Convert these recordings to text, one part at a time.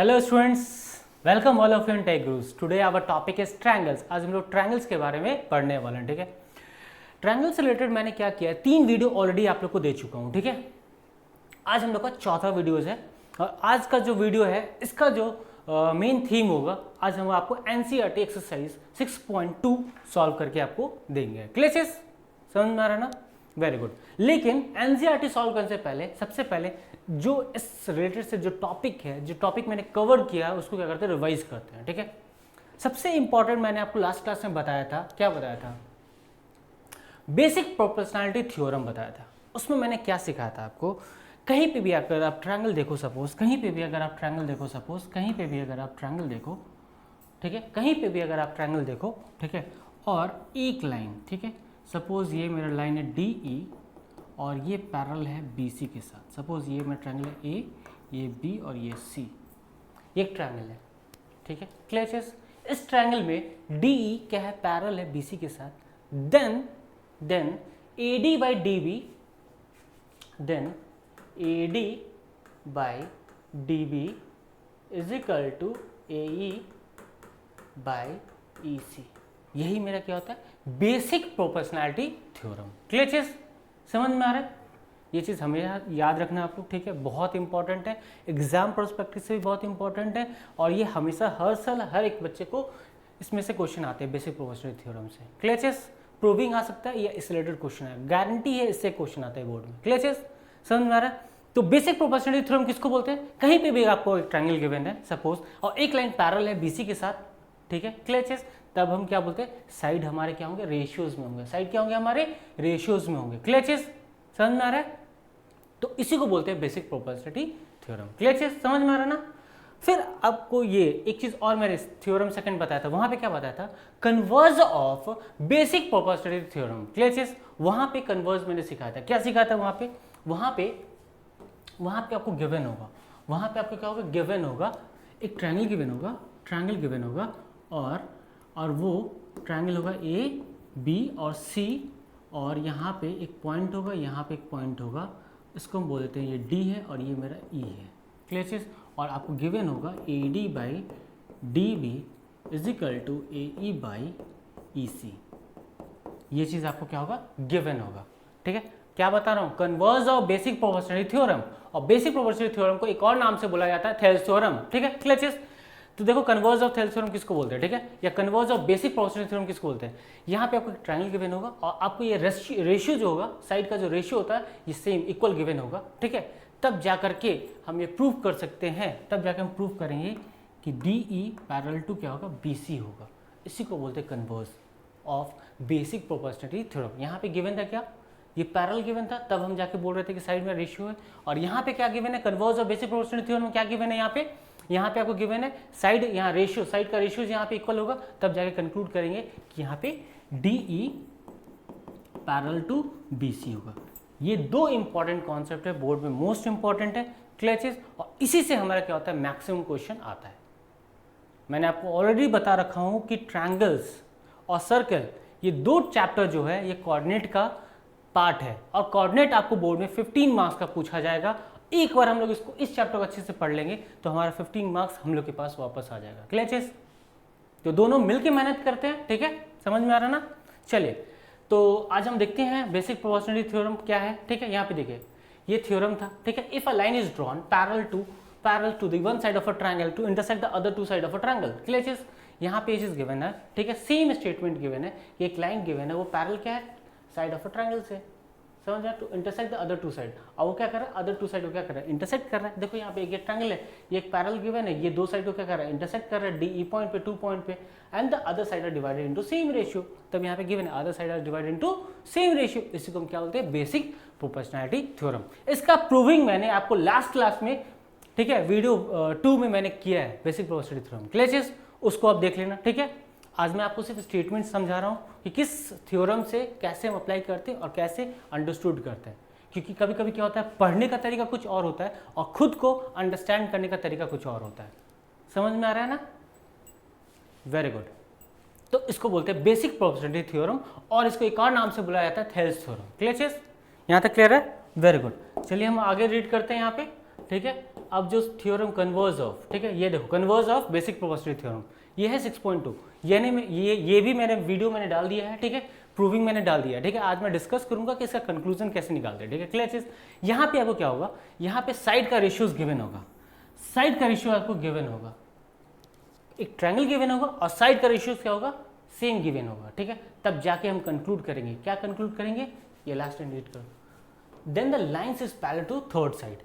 Hello students, welcome all of you in Tech Gurus. Today our topic is triangles. आज हम लोग triangles के बारे में पढ़ने वाले हैं। ठीक है, ट्रायंगल से रिलेटेड मैंने क्या किया है, 3 वीडियो ऑलरेडी आप लोग को दे चुका हूं। ठीक है, आज हम लोग का चौथा वीडियोज है और आज का जो वीडियो है इसका जो मेन थीम होगा, आज हम आपको एनसीईआरटी एक्सरसाइज 6.2 सॉल्व करके आपको देंगे। क्लियर? समझ में आ रहा है ना? Very good. लेकिन एनसीईआरटी सॉल्व करने से पहले सबसे पहले जो इस रिलेटेड से जो टॉपिक है, जो टॉपिक मैंने कवर किया है, उसको क्या करते हैं, रिवाइज करते हैं। ठीक है, सबसे इंपॉर्टेंट मैंने आपको लास्ट क्लास में बताया था, क्या बताया था, बेसिक प्रोपोर्शनैलिटी थ्योरम बताया था। उसमें मैंने क्या सिखाया था आपको, कहीं पे भी अगर आप ट्रायंगल देखो, सपोज कहीं पे भी अगर आप ट्रायंगल देखो, सपोज कहीं पे भी अगर आप ट्रायंगल देखो, ठीक है, कहीं पे भी अगर आप ट्रायंगल देखो, ठीक है, और एक लाइन, ठीक है, सपोज ये मेरा लाइन है डी ई और ये पैरेलल है बी सी के साथ। सपोज ये मेरा ट्रायंगल है ए, ये बी और ये सी, ये एक ट्रायंगल है। ठीक है, क्लियर? इस ट्रायंगल में डी ई क्या है, पैरेलल है बी सी के साथ। Then A D by D B, then A D by D B is equal to A E by E C. यही मेरा क्या होता है, बेसिक प्रोपोर्शनैलिटी थ्योरम। क्लियर? समझ में आ रहा है? ये चीज़ हमें याद रखना आपको। ठीक है, बहुत इंपॉर्टेंट है, एग्जाम प्रोस्पेक्टिव से भी बहुत इंपॉर्टेंट है और ये हमेशा हर साल हर एक बच्चे को इसमें से क्वेश्चन आते हैं बेसिक प्रोपोर्शनैलिटी थ्योरम से। क्लियर? प्रूविंग आ सकता है या इस रिलेटेड क्वेश्चन है, गारंटी है इससे क्वेश्चन आता है बोर्ड में। क्लियर? समझ में आ रहा है? तो बेसिक प्रोपोर्शनैलिटी थ्योरम किसको बोलते हैं, कहीं पे भी आपको एक ट्रायंगल गिवन है सपोज और एक लाइन पैरेलल है बीसी के साथ, ठीक है, क्लियर? तब हम क्या बोलते हैं, साइड हमारे क्या होंगे, रेशियोज में होंगे। साइड क्या होंगे, हमारे रेशियोज में होंगे। क्लियर? समझ में आ रहा है? तो इसी को बोलते हैं बेसिक प्रोपोर्शनैलिटी थ्योरम। क्लियर? समझ में आ रहा है ना? फिर आपको ये एक चीज और मैंने थ्योरम सेकंड बताया था, वहां पे क्या बताया था, converse of basic proportionality theorem. Clear? वहां पे कन्वर्ज मैंने सिखाया था। क्या सिखाया था वहां पे, वहां पे आपको गिवन होगा, वहां पे आपको क्या होगा, गिवन होगा, एक ट्रायंगल गिवन होगा और वो ट्रायंगल होगा ए बी और सी और यहाँ पे एक पॉइंट होगा, यहाँ पे एक पॉइंट होगा, इसको हम बोल देते हैं ये डी है और ये मेरा ई है। क्लियर? और आपको गिवन होगा A D by D B is equal to A E by E C. ये चीज़ आपको क्या होगा, गिवन होगा। ठीक है, क्या बता रहा हूँ, converse of basic proportionality theorem. और बेसिक प्रोपोर्शनैलिटी थ्योरम को एक और नाम से बुलाया जाता है थेल्स थ्योरम। ठीक है, क्लियर? तो देखो, कन्वर्ज ऑफ थेल्स थ्योरम किसको बोलते हैं, ठीक है, या converse of basic proportionality theorem किसको बोलते हैं। यहाँ पे आपको ट्रायंगल गिवन होगा और आपको ये रेशियो जो होगा, साइड का जो रेशियो होता है, ये सेम इक्वल गिवन होगा। ठीक है, तब जा करके हम ये प्रूव कर सकते हैं, तब जाकर हम प्रूव करेंगे कि डी ई पैरेलल टू क्या होगा, बी सी होगा। इसी को बोलते हैं converse of basic proportionality theorem. यहाँ पे गिवन था क्या, ये पैरेलल गिवन था, तब हम जाके बोल रहे थे कि साइड में रेशियो है। और यहाँ पे क्या गिवन है, converse of basic proportionality theorem में क्या गिवन है, यहाँ पे आपको गिवन है साइड, यहाँ रेशियो, साइड का रेशियो यहाँ पे इक्वल होगा, तब जाके कंक्लूड करेंगे कि यहाँ पे D E parallel to B C होगा। ये 2 इंपॉर्टेंट कॉन्सेप्ट है, बोर्ड में मोस्ट इंपॉर्टेंट है। क्लियर? और इसी से हमारा क्या होता है, मैक्सिमम क्वेश्चन आता है। मैंने आपको ऑलरेडी बता रखा हूँ कि ट्रायंगल्स और सर्कल, ये 2 चैप्टर जो है ये कोऑर्डिनेट का पार्ट है और कोऑर्डिनेट आपको बोर्ड में 15 मार्क्स का पूछा जाएगा। एक बार हम लोग इसको, इस चैप्टर को अच्छे से पढ़ लेंगे तो हमारा 15 मार्क्स हम लोग के पास वापस आ जाएगा। क्लियर? तो दोनों मिलके मेहनत करते हैं। ठीक है, समझ में आ रहा ना? चलिए, तो आज हम देखते हैं बेसिक प्रोपोर्शनैलिटी थ्योरम क्या है। ठीक है, यहाँ पे देखिए ये थ्योरम था। ठीक है, if a line is drawn parallel to the one side of a triangle to intersect the other 2 side of a triangle. Clear? यहाँ पे चीज गिवन है। ठीक है, सेम स्टेटमेंट गिवन है, एक लाइन गिवन है, वो पैरेलल क्या है, साइड ऑफ अ ट्रायंगल से, समझ रहा है, to intersect the other 2 side. और वो क्या कर रहा है, अदर 2 साइड को क्या कर रहा है, इंटरसेक्ट कर रहा है। देखो यहाँ पे एक ट्रायंगल है, ये एक पैरेलल गिवन है, ये 2 साइड को क्या कर रहा है, इंटरसेक्ट कर रहा है, डी ई पॉइंट पे, 2 पॉइंट पे, and the other side are divided into same ratio. तब यहाँ पे गिवन है other side are divided into same ratio. इसी को हम क्या बोलते हैं, बेसिक प्रोपोर्शनैलिटी थ्योरम। इसका प्रूविंग मैंने आपको लास्ट क्लास में, ठीक है, वीडियो 2 में मैंने किया है, बेसिक प्रोपोर्शनैलिटी थ्योरम। क्लियर? उसको आप देख लेना। ठीक है, आज मैं आपको सिर्फ स्टेटमेंट समझा रहा हूँ कि किस थ्योरम से कैसे हम अप्लाई करते हैं और कैसे अंडरस्टूड करते हैं, क्योंकि कभी कभी क्या होता है, पढ़ने का तरीका कुछ और होता है और खुद को अंडरस्टैंड करने का तरीका कुछ और होता है। समझ में आ रहा है ना? Very good. तो इसको बोलते हैं बेसिक प्रोपोर्शनैलिटी थ्योरम और इसको एक और नाम से बुलाया जाता है थेल्स थ्योरम। क्लियर? यहाँ तक क्लियर है? Very good. चलिए हम आगे रीड करते हैं यहाँ पे। ठीक है, अब जो थ्योरम कन्वर्ज ऑफ, ठीक है, ये देखो converse of basic proportionality theorem, ये है 6.2, यानी ये भी मैंने वीडियो मैंने डाल दिया है, ठीक है, प्रूविंग मैंने डाल दिया है, ठीक है। आज मैं डिस्कस करूंगा कि इसका कंक्लूजन कैसे निकालते हैं, ठीक है, क्लियर चीज। यहाँ पे आपको क्या होगा, यहाँ पे साइड का रेशियोज गिवन होगा, साइड का रेशियो आपको गिवन होगा, एक ट्रायंगल गिवन होगा और साइड का रेशियो क्या होगा, सेम गिवन होगा, ठीक है। तब जाके हम कंक्लूड करेंगे, क्या कंक्लूड करेंगे, ये लास्ट एंड रीड करो। Then the lines is parallel to third side,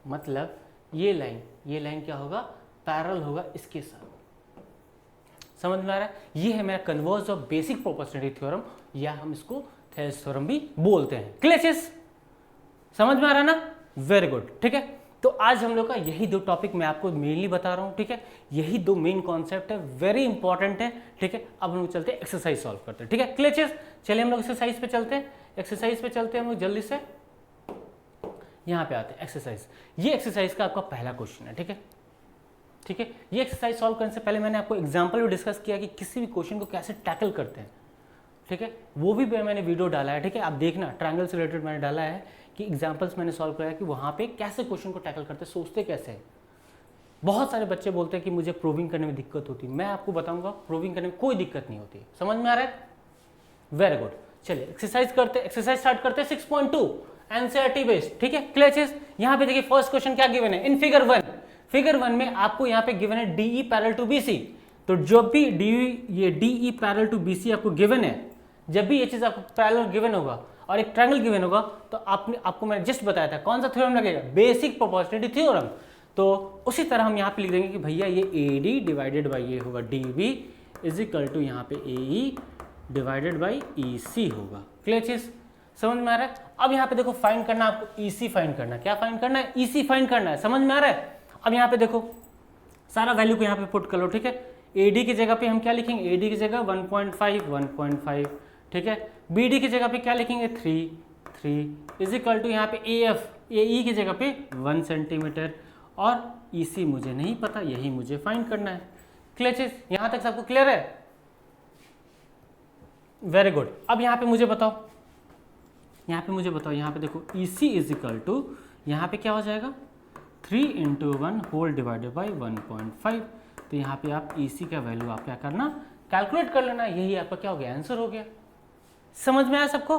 मतलब ये लाइन क्या होगा, पैरेलल होगा इसके साथ। समझ में आ रहा है, ये है मेरा converse of basic proportionality theorem, या हम इसको थेल्स थ्योरम भी बोलते हैं। क्लियर चीज, समझ में आ रहा है ना, वेरी गुड, ठीक है। तो आज हम लोग का यही दो टॉपिक मैं आपको मेनली बता रहा हूँ, ठीक है, यही दो मेन कॉन्सेप्ट है, वेरी इंपॉर्टेंट है, ठीक है। अब हम लोग चलते हैं एक्सरसाइज सॉल्व करते हैं, ठीक है, क्लियर चीज। चलिए हम लोग एक्सरसाइज पे चलते हैं, एक्सरसाइज पे चलते हैं हम लोग जल्दी से, यहाँ पे आते हैं एक्सरसाइज। ये एक्सरसाइज का आपका पहला क्वेश्चन है, ठीक है, ठीक है। ये एक्सरसाइज सॉल्व करने से पहले मैंने आपको एग्जाम्पल भी डिस्कस किया कि किसी भी क्वेश्चन को कैसे टैकल करते हैं, ठीक है, वो भी मैंने वीडियो डाला है, ठीक है। आप देखना, ट्रायंगल से रिलेटेड मैंने डाला है कि एग्जाम्पल्स मैंने सॉल्व कराया कि वहाँ पे कैसे क्वेश्चन को टैकल करते, सोचते कैसे हैं। बहुत सारे बच्चे बोलते हैं कि मुझे प्रूविंग करने में दिक्कत होती है, मैं आपको बताऊंगा प्रूविंग करने में कोई दिक्कत नहीं होती। समझ में आ रहा है, वेरी गुड। चलिए एक्सरसाइज करते, एक्सरसाइज स्टार्ट करते हैं 6.2 एनसीईआरटी बेस्ड, ठीक है, क्लियर चीज। यहाँ पे देखिए फर्स्ट क्वेश्चन क्या गिवन है, इन फिगर 1, फिगर 1 में आपको यहाँ पे गिवन है डीई पैरेलल टू बीसी। तो जब भी ये डीई पैरेलल टू बीसी आपको गिवन है, जब भी ये चीज आपको पैरेलल गिवन होगा और एक ट्रायंगल गिवन होगा, तो आपको मैंने जस्ट बताया था कौन सा थ्योरम लगेगा, बेसिक प्रोपोर्शनलिटी थ्योरम। तो उसी तरह हम यहाँ पे लिख देंगे कि भैया ये एडी डिवाइडेड बाई ये होगा डीबी इज इक्वल टू यहाँ पे एई डिवाइडेड बाई ईसी होगा। क्लियर चीज, समझ में आ रहा है। अब यहाँ पे देखो फाइंड करना आपको, ईसी फाइंड करना, क्या फाइंड करना है, ईसी फाइंड करना है। समझ में आ रहा है। अब यहाँ पे देखो सारा वैल्यू को यहाँ पे पुट कर लो, ठीक है। एडी की जगह पे हम क्या लिखेंगे, एडी की जगह 1.5, ठीक है। बीडी की जगह पे क्या लिखेंगे 3 इज इक्वल टू यहाँ पे एएफ, एई की जगह पे 1 सेंटीमीटर, और ईसी मुझे नहीं पता, यही मुझे फाइंड करना है। क्लियर चीज, यहाँ तक सबको क्लियर है, वेरी गुड। अब यहाँ पे मुझे बताओ, यहाँ पे देखो ईसी इज इक्वल टू यहाँ पे क्या हो जाएगा 3 × 1 होल डिवाइडेड बाई 1.5। तो यहाँ पे आप ईसी का वैल्यू आप क्या करना, कैलकुलेट कर लेना, यही आपका क्या हो गया, आंसर हो गया। समझ में आया सबको।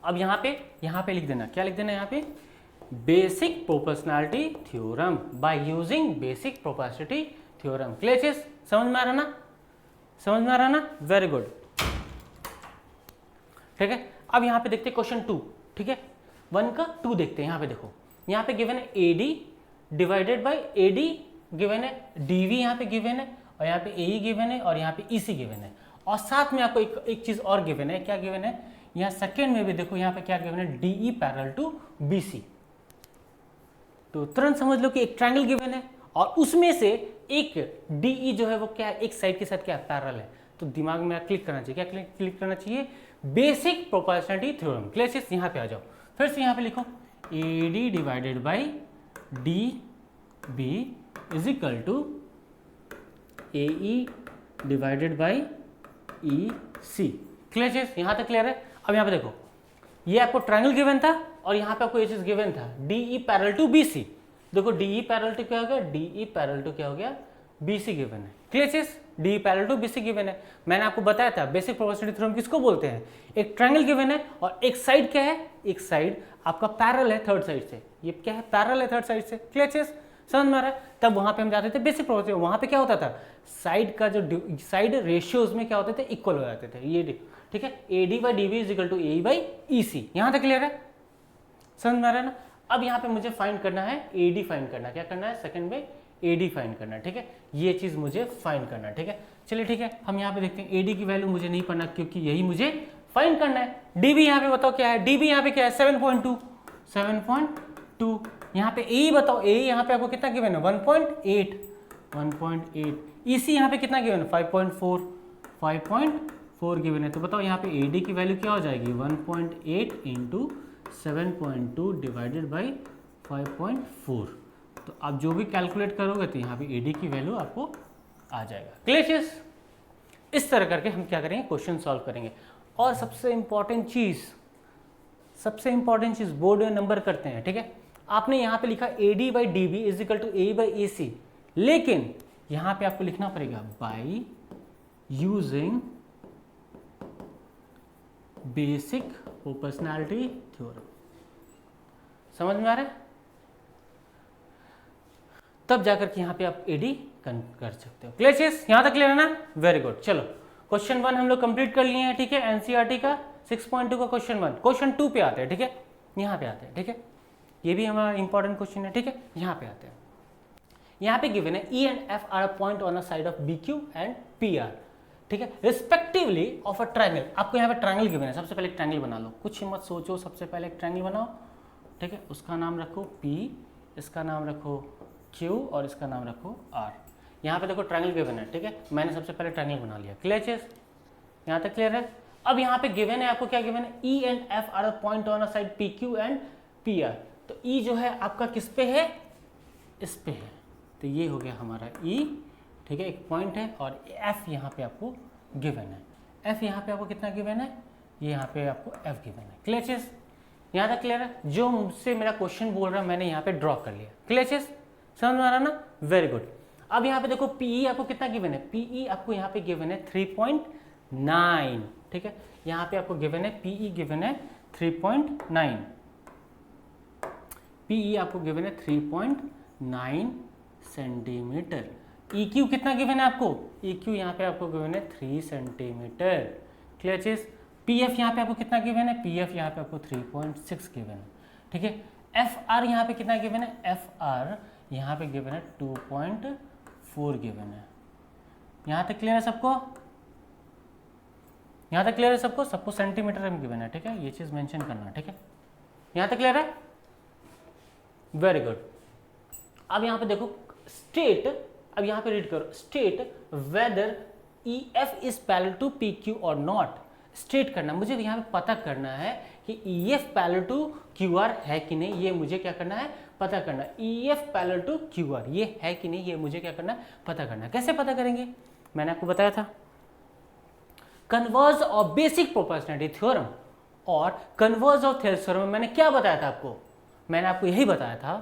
अब यहाँ पे लिख देना, क्या लिख देना यहाँ पे, basic proportionality theorem by using basic proportionality theorem. Clear चीज, समझ में आ रहा ना, समझ में आ रहा ना, वेरी गुड, ठीक है। अब यहाँ पे देखते हैं क्वेश्चन 2, ठीक है, 1 का 2 देखते हैं। यहाँ पे देखो, यहाँ पे गिवन है AD divided by AD given है, डीवी यहाँ पे गिवन है, और यहाँ पे एई गिवन है, और यहाँ पे ईसी गिवन है, और साथ में आपको एक चीज और गिवन है, क्या गिवन है, यहाँ सेकेंड में भी देखो यहाँ पे क्या गिवन है, डीई पैरेलल टू बीसी। तो तुरंत समझ लो कि एक ट्रायंगल गिवन है और उसमें से एक डीई जो है वो क्या है, एक साइड के साथ क्या पैरेलल है। तो दिमाग में क्लिक करना चाहिए, क्या क्लिक करना चाहिए, बेसिक प्रोपोर्शनलिटी थ्योरम। क्लियर चीज, यहाँ पे आ जाओ, फिर से यहाँ पे लिखो AD divided by D B is equal to AE divided by E C. Clear चीज, यहाँ तक क्लियर है। अब यहाँ पे देखो, ये आपको ट्रायंगल गिवन था और यहाँ पे आपको ये चीज गिवन था डीई पैरेलल टू बीसी। देखो डीई पैरेलल टू क्या हो गया, डीई पैरेलल टू क्या हो गया, बीसी गिवन है। क्लियर चीज, D parallel to BC given है। मैंने आपको बताया था बेसिक प्रोपोर्शनलिटी थ्योरम किसको बोलते हैं, एक ट्रायंगल गिवन है और एक साइड क्या है, एक साइड आपका पैरेलल है थर्ड साइड से, ये क्या है, पैरेलल है थर्ड साइड से। क्लियर चीज, समझ में आ रहा है। तब वहां पे हम जाते थे बेसिक प्रोपोर्शनलिटी, वहां पे क्या होता था, साइड का जो साइड रेशियोज में क्या होते थे, इक्वल हो जाते थे, ये ठीक है, AD by DB is equal to AE by EC. यहां तक क्लियर है, समझ में आ रहा है ना। अब यहाँ पे मुझे फाइंड करना है एडी, फाइंड करना, क्या करना है, सेकंड में एडी फाइंड करना, ठीक है, ये चीज मुझे फाइंड करना, ठीक है। चलिए ठीक है, हम यहाँ पे देखते हैं एडी की वैल्यू मुझे नहीं पढ़ना क्योंकि यही मुझे फाइंड करना है। डीबी यहाँ पे बताओ क्या है, डीबी यहाँ पे क्या है 7.2, यहाँ पे ए बताओ, ए यहाँ पे आपको कितना गिवन है 1.8, ईसी यहाँ पे कितना गिवन है 5.4 गिवन है। तो बताओ यहाँ पे एडी की वैल्यू क्या हो जाएगी 1.8 × 7.2 डिवाइडेड बाई 5.4। तो आप जो भी कैलकुलेट करोगे तो यहाँ पे एडी की वैल्यू आपको आ जाएगा। क्लियर चीज, इस तरह करके हम क्या करेंगे, क्वेश्चन सॉल्व करेंगे। और सबसे इंपॉर्टेंट चीज बोर्ड में नंबर करते हैं, ठीक है। आपने यहाँ पे लिखा AD by DB is equal to A by AC, लेकिन यहाँ पे आपको लिखना पड़ेगा by using basic proportionality theorem. समझ में आ रहा है? तब जाकर के यहाँ पे आप AD कर सकते हो। क्लियर चीज? यहाँ तक क्लियर है ना? Very good. चलो क्वेश्चन 1 हम लोग कंप्लीट कर लिए हैं, ठीक है। NCERT का 6.2 का क्वेश्चन 1। क्वेश्चन 2 पे आते हैं, ठीक है। यहाँ पे आते हैं, ठीक है। ये भी हमारा इंपॉर्टेंट क्वेश्चन है, ठीक है। यहाँ पे आते हैं। यहाँ पे गिवन है E and F are a point on a side of BQ and PR, ठीक है, रिस्पेक्टिवली ऑफ अ ट्रायंगल। आपको यहाँ पे ट्रायंगल गिवन है, सबसे पहले एक ट्रायंगल बना लो, कुछ मत सोचो, सबसे पहले एक ट्रायंगल बनाओ, ठीक है। उसका नाम रखो P, इसका नाम रखो Q और इसका नाम रखो R। यहाँ पे देखो ट्रायंगल गिवन है, ठीक है। मैंने सबसे पहले ट्रायंगल बना लिया। क्लियर चीज? यहाँ तक क्लियर है? अब यहाँ पे गिवन है, आपको क्या गिवन है? E and F are a point on a side PQ and PR। तो E जो है आपका किस पे है? इस पे है, तो ये हो गया हमारा E, ठीक है, एक पॉइंट है। और F यहाँ पे आपको गिवन है। F यहाँ पे आपको कितना गिवन है? ये यहाँ पे आपको F गिवन है। क्लियर चीज? यहाँ तक क्लियर है? जो मुझसे मेरा क्वेश्चन बोल रहा है मैंने यहाँ पे ड्रॉ कर लिया। क्लियर चीज? समझ में आ रहा ना? Very good. अब यहाँ पे देखो PE आपको कितना गिवन है? PE आपको यहाँ पे गिवन है 3.9, ठीक है। यहाँ पे आपको गिवन है PE गिवन है 3.9, PE आपको गिवन है 3.9 सेंटीमीटर। EQ कितना गिवन है आपको? EQ यहाँ पे आपको गिवन है 3 सेंटीमीटर। क्लियर चीज? PF यहाँ पे आपको कितना गिवन है? PF यहाँ पे आपको 3.6 गिवन है, ठीक है। FR यहाँ पे कितना गिवन है? FR यहाँ पे गिवन है 2.4 गिवन है। यहाँ तक क्लियर है सबको? यहाँ तक क्लियर है सबको? सबको सेंटीमीटर में गिवन है, ठीक है। ये चीज मेंशन करना, ठीक है। यहाँ तक क्लियर है? Very good. अब यहाँ पे देखो स्टेट, अब यहाँ पे रीड करो, state whether EF is parallel to PQ और नॉट। स्टेट करना, मुझे यहाँ पे पता करना है कि EF पैरेलल टू QR है कि नहीं, ये मुझे क्या करना है? पता करना। EF पैरेलल टू QR ये है कि नहीं, ये मुझे क्या करना है? पता करना है। कैसे पता करेंगे? मैंने आपको बताया था converse of basic proportionality theorem और कन्वर्स ऑफ थेल्स थ्योरम में मैंने क्या बताया था आपको? मैंने आपको यही बताया था,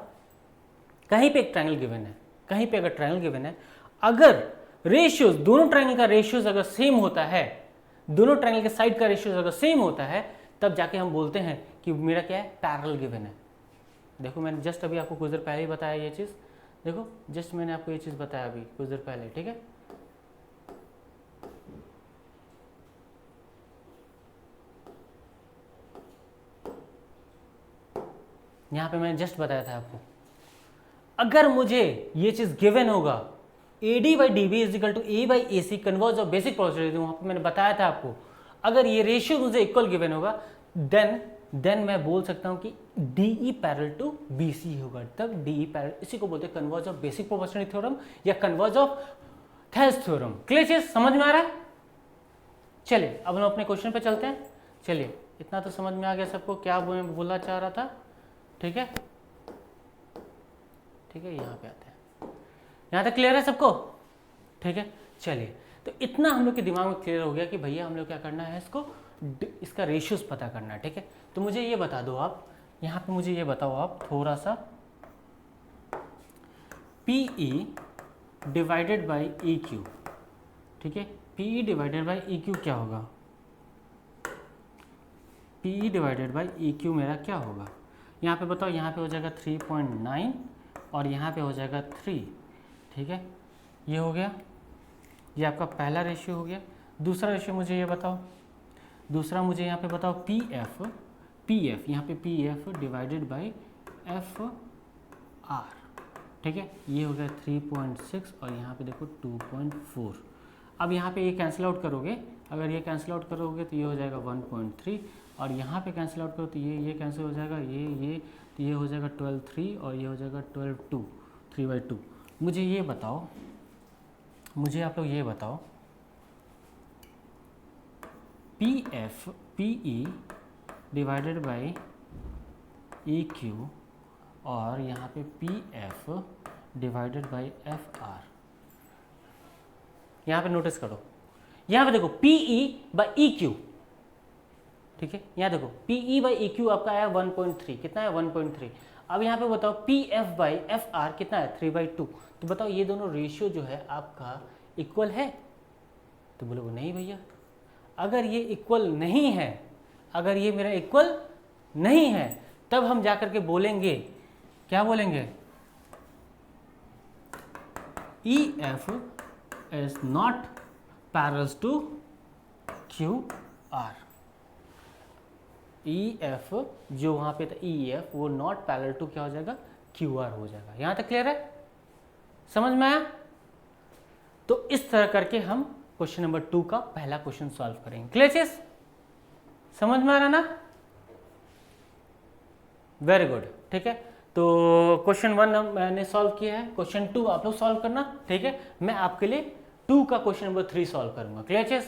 कहीं पे एक ट्रायंगल गिवन है, कहीं पे अगर ट्रायंगल गिवन है, अगर रेशियोज, दोनों ट्रायंगल का रेशियोज अगर सेम होता है, दोनों ट्रायंगल के साइड का रेशियोज अगर सेम होता है, तब जाके हम बोलते हैं कि मेरा क्या है? पैरेलल गिवन है। देखो मैंने जस्ट अभी आपको कुछ देर पहले ही बताया ये चीज, देखो जस्ट मैंने आपको ये चीज बताया अभी कुछ देर पहले, ठीक है। यहाँ पे मैंने जस्ट बताया था आपको, अगर मुझे ये चीज गिवन होगा AD by DB is equal to A by AC converse of basic proportionality, वहां पे मैंने बताया था आपको, अगर ये रेशियो मुझे इक्वल गिवन होगा देन मैं बोल सकता हूं कि DE पैरेलल टू BC होगा। तब DE पैरेलल, इसी को बोलते हैं converse of basic proportionality theorem या converse of Thales theorem. Clear चीज? समझ में आ रहा है? चलिए अब हम अपने क्वेश्चन पे चलते हैं। चलिए इतना तो समझ में आ गया सबको क्या बोलना चाह रहा था, ठीक है। ठीक है, यहाँ पे आते हैं। यहाँ तक क्लियर है सबको? ठीक है, चलिए तो इतना हम लोग के दिमाग में क्लियर हो गया कि भैया हम लोग क्या करना है, इसको इसका रेशियोज पता करना है, ठीक है। तो मुझे ये बता दो आप, यहाँ पे मुझे ये बताओ आप थोड़ा सा, PE डिवाइडेड बाई EQ, ठीक है। PE डिवाइडेड बाई EQ क्या होगा? PE डिवाइडेड बाई EQ मेरा क्या होगा? यहाँ पे बताओ, यहाँ पे हो जाएगा 3.9 और यहाँ पे हो जाएगा 3, ठीक है। ये हो गया, ये आपका पहला रेशियो हो गया। दूसरा रेशियो मुझे ये बताओ, दूसरा मुझे यहाँ पे बताओ PF यहाँ पे PF डिवाइडेड बाई FR, ठीक है। ये हो गया 3.6 और यहाँ पे देखो 2.4। अब यहाँ पे ये कैंसिल आउट करोगे, अगर ये कैंसिल आउट करोगे तो ये हो जाएगा 1.3 और यहाँ पे कैंसिल आउट करो तो ये कैंसिल हो जाएगा, तो ये हो जाएगा 12.3 और ये हो जाएगा 12.2, 3/2। मुझे ये बताओ, मुझे आप लोग ये बताओ, PE डिवाइडेड बाई EQ और यहाँ पे PF डिवाइडेड बाई FR, यहाँ पे नोटिस करो, यहाँ पे देखो PE बाई EQ, ठीक है। यहाँ देखो PE बाई EQ आपका आया 1.3, कितना है 1.3। अब यहाँ पे बताओ P F by F R कितना है 3/2। तो बताओ ये दोनों रेशियो जो है आपका इक्वल है? तो बोलोगे नहीं भैया। अगर ये इक्वल नहीं है, अगर ये मेरा इक्वल नहीं है, तब हम जाकर के बोलेंगे, क्या बोलेंगे? E F is not parallel to Q R. E F जो वहां पे था ई एफ, वो नॉट पैरेलल टू क्या हो जाएगा? क्यू आर हो जाएगा। यहां तक क्लियर है? समझ में आया? तो इस तरह करके हम क्वेश्चन नंबर 2 का पहला क्वेश्चन सॉल्व करेंगे। क्लियर चीज? समझ में आ रहा ना? Very good. ठीक है, तो क्वेश्चन 1 मैंने सॉल्व किया है, क्वेश्चन 2 आप लोग सॉल्व करना। ठीक है, मैं आपके लिए 2 का क्वेश्चन नंबर 3 सॉल्व करूंगा। क्लियर चीज?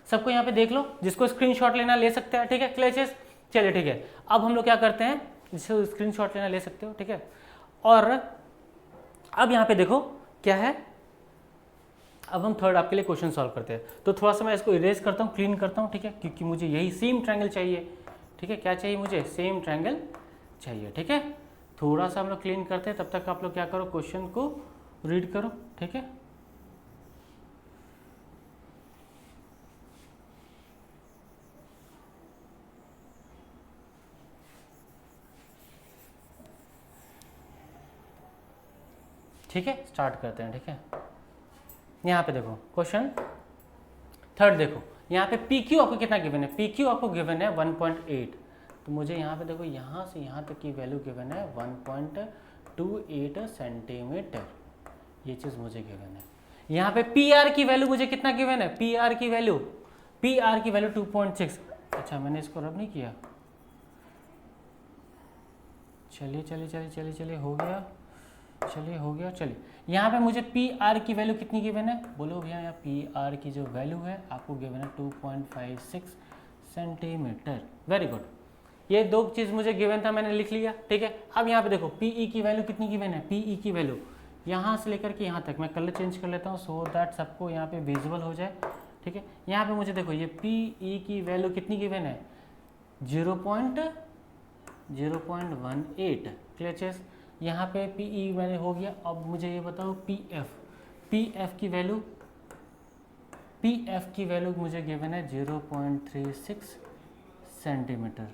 सबको यहाँ पे देख लो, जिसको स्क्रीनशॉट लेना ले सकते हैं। ठीक है, क्लियर चीज? चलिए ठीक है, अब हम लोग क्या करते हैं, जिसको स्क्रीनशॉट लेना ले सकते हो। ठीक है, और अब यहाँ पे देखो क्या है, अब हम थर्ड आपके लिए क्वेश्चन सॉल्व करते हैं। तो थोड़ा सा मैं इसको इरेज करता हूँ, क्लीन करता हूँ। ठीक है, क्योंकि मुझे यही सेम ट्रायंगल चाहिए। ठीक है, क्या चाहिए मुझे? सेम ट्रायंगल चाहिए। ठीक है, थोड़ा सा हम लोग क्लीन करते हैं, तब तक आप लोग क्या करो, क्वेश्चन को रीड करो। ठीक है, ठीक है, स्टार्ट करते हैं। ठीक है, यहाँ पे देखो क्वेश्चन थर्ड, देखो यहाँ पे पी क्यू आपको कितना गिवन है? पी क्यू आपको गिवन है 1.8। तो मुझे यहाँ पे देखो, यहाँ से यहाँ तक की वैल्यू गिवन है 1.28 सेंटीमीटर। ये चीज़ मुझे गिवन है। यहाँ पे पी आर की वैल्यू मुझे कितना गिवन है? पी आर की वैल्यू 2.6। अच्छा, मैंने इसको रब नहीं किया। चलिए चलिए चलिए चलिए चलिए, हो गया, चलिए हो गया। चलिए यहाँ पे मुझे पी आर की वैल्यू कितनी गिवन है? बोलो भैया, यहाँ पी आर की जो वैल्यू है आपको गिवन है 2.56 सेंटीमीटर। वेरी गुड, ये दो चीज़ मुझे गिवन था, मैंने लिख लिया। ठीक है, अब यहाँ पे देखो पीई की वैल्यू कितनी गिवन है? पीई की वैल्यू यहाँ से लेकर के यहाँ तक, मैं कलर चेंज कर लेता हूँ सो दैट सबको यहाँ पे विजिबल हो जाए। ठीक है, यहाँ पे मुझे देखो ये पीई की वैल्यू कितनी गिवन है? 0.018। क्लियर चीज? यहाँ पे पीई मैंने हो गया। अब मुझे ये बताओ पीएफ की वैल्यू मुझे गिवन है 0.36 सेंटीमीटर।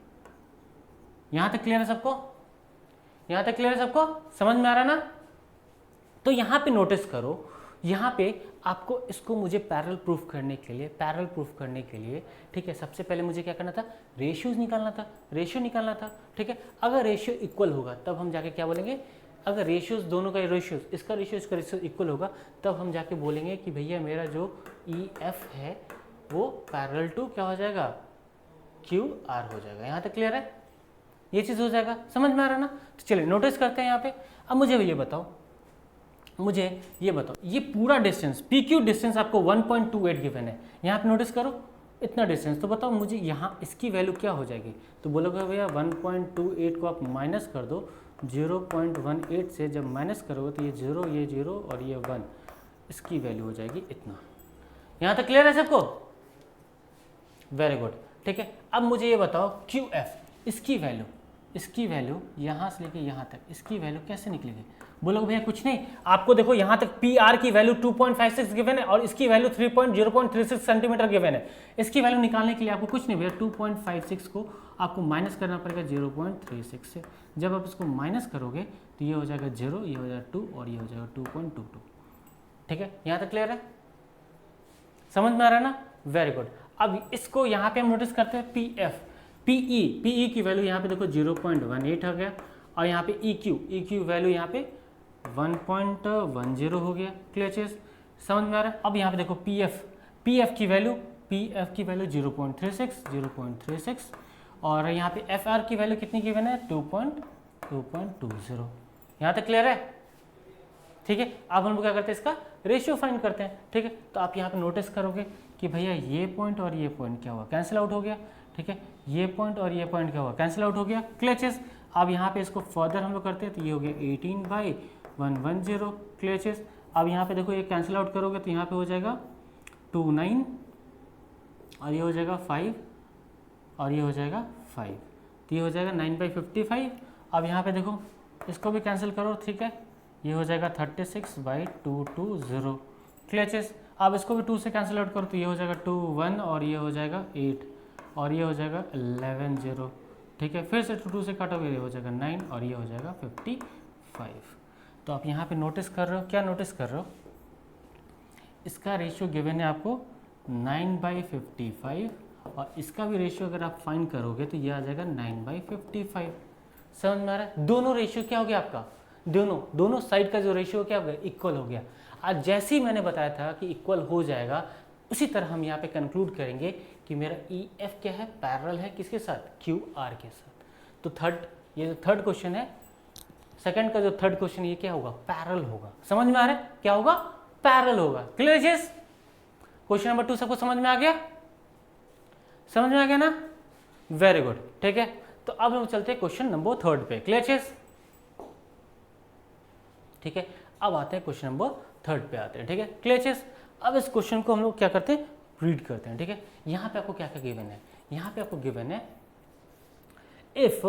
यहाँ तक क्लियर है सबको? यहाँ तक क्लियर है सबको? समझ में आ रहा ना? तो यहाँ पे नोटिस करो, यहाँ पे आपको इसको मुझे पैरेलल प्रूफ करने के लिए ठीक है, सबसे पहले मुझे क्या करना था? रेशियोज निकालना था। ठीक है, अगर रेशियो इक्वल होगा तब हम जाके क्या बोलेंगे? अगर रेशियोज दोनों का रेशियोज, इसका रेशियो इक्वल होगा, तब हम जाके बोलेंगे कि भैया मेरा जो ई एफ है वो पैरेलल टू क्या हो जाएगा? क्यू आर हो जाएगा। यहाँ तक क्लियर है? ये चीज़ हो जाएगा। समझ में आ रहा ना? तो चलिए नोटिस करते हैं यहाँ पे। अब मुझे ये बताओ, ये पूरा डिस्टेंस पी क्यू डिस्टेंस आपको 1.28 गिवन है। यहाँ पे नोटिस करो इतना डिस्टेंस। तो बताओ मुझे यहाँ इसकी वैल्यू क्या हो जाएगी? तो बोलोगे भैया 1.28 को आप माइनस कर दो 0.18 से। जब माइनस करोगे तो ये 0 और ये 1, इसकी वैल्यू हो जाएगी इतना। यहाँ तक क्लियर है सबको? Very good. ठीक है, अब मुझे ये बताओ क्यू एफ, इसकी वैल्यू यहाँ से लेके यहाँ तक, इसकी वैल्यू कैसे निकलेगी? बोलोगे भैया कुछ नहीं, आपको देखो यहाँ तक पी आर की वैल्यू 2.56 गिवन है और इसकी वैल्यू 0.36 सेंटीमीटर गिवन है। इसकी वैल्यू निकालने के लिए आपको कुछ नहीं भैया, 2.56 को आपको माइनस करना पड़ेगा 0.36 से। जब आप इसको माइनस करोगे तो ये हो जाएगा 0, ये हो जाएगा 2 और ये हो जाएगा 2.22। ठीक है, यहाँ तक क्लियर है? समझ में आ रहा है ना? Very good. अब इसको यहाँ पे हम नोटिस करते हैं पी एफ, पीई की वैल्यू यहाँ पे देखो 0.18 हो गया और यहाँ पे ई क्यू वैल्यू यहाँ पे 1.10 हो गया। क्लियर चीज? समझ में आ रहा है? अब यहाँ पे देखो पी एफ की वैल्यू 0.36 और यहाँ पे एफ आर की वैल्यू कितनी गिवन है? 2.20। यहाँ तक क्लियर है? ठीक है, अब हम लोग क्या करते हैं, इसका रेशियो फाइंड करते हैं। ठीक है, तो आप यहाँ पे नोटिस करोगे कि भैया ये पॉइंट और ये पॉइंट क्या हुआ? कैंसिल आउट हो गया। ठीक है, ये पॉइंट और ये पॉइंट क्या हुआ? कैंसिल आउट हो गया। क्लियर चीज? अब यहाँ पे इसको फर्दर हम लोग करते हैं तो ये हो गया 18/110। क्लियर चीज? अब यहाँ पे देखो ये कैंसिल आउट करोगे तो यहाँ पे हो जाएगा 29 और ये हो जाएगा 5 और ये हो जाएगा 5, तो ये हो जाएगा 9/55। अब यहाँ पे देखो इसको भी कैंसिल करो, ठीक है, ये हो जाएगा 36/220। क्लियर चीज। अब इसको भी 2 से कैंसिल आउट करो तो ये हो जाएगा 2 1 और ये हो जाएगा 8 और ये हो जाएगा 11 0, ठीक है। फिर से 2 से काटोगे, ये हो जाएगा 9 और ये हो जाएगा 55। तो आप यहाँ पे नोटिस कर रहे हो, क्या नोटिस कर रहे हो, इसका रेशियो गिवन है आपको 9/55 और इसका भी रेशियो अगर आप फाइंड करोगे तो ये आ जाएगा 9/55। समझ में आ रहा है? दोनों रेशियो क्या हो गया आपका, दोनों साइड का जो रेशियो क्या हो गया, इक्वल हो गया। आज जैसे ही मैंने बताया था कि इक्वल हो जाएगा, उसी तरह हम यहाँ पे कंक्लूड करेंगे कि मेरा EF क्या है, पैरेलल है किसके साथ, QR के साथ। तो ये जो थर्ड क्वेश्चन है, सेकंड का जो थर्ड क्वेश्चन, ये क्या होगा, पैरेलल होगा। समझ में आ रहा है, क्या होगा, पैरेलल होगा। क्लियर चीज। क्वेश्चन नंबर 2 सबको समझ में आ गया, समझ में आ गया ना, वेरी गुड, ठीक है। तो अब हम चलते हैं क्वेश्चन नंबर 3 पे। क्लियर चीज, ठीक है। अब आते हैं क्वेश्चन नंबर 3 पे आते हैं, ठीक है। क्लियर चीज। अब इस क्वेश्चन को हम लोग क्या करते हैं, रीड करते हैं, ठीक है। यहाँ पे आपको क्या क्या गिवन है, यहाँ पे आपको गिवन है if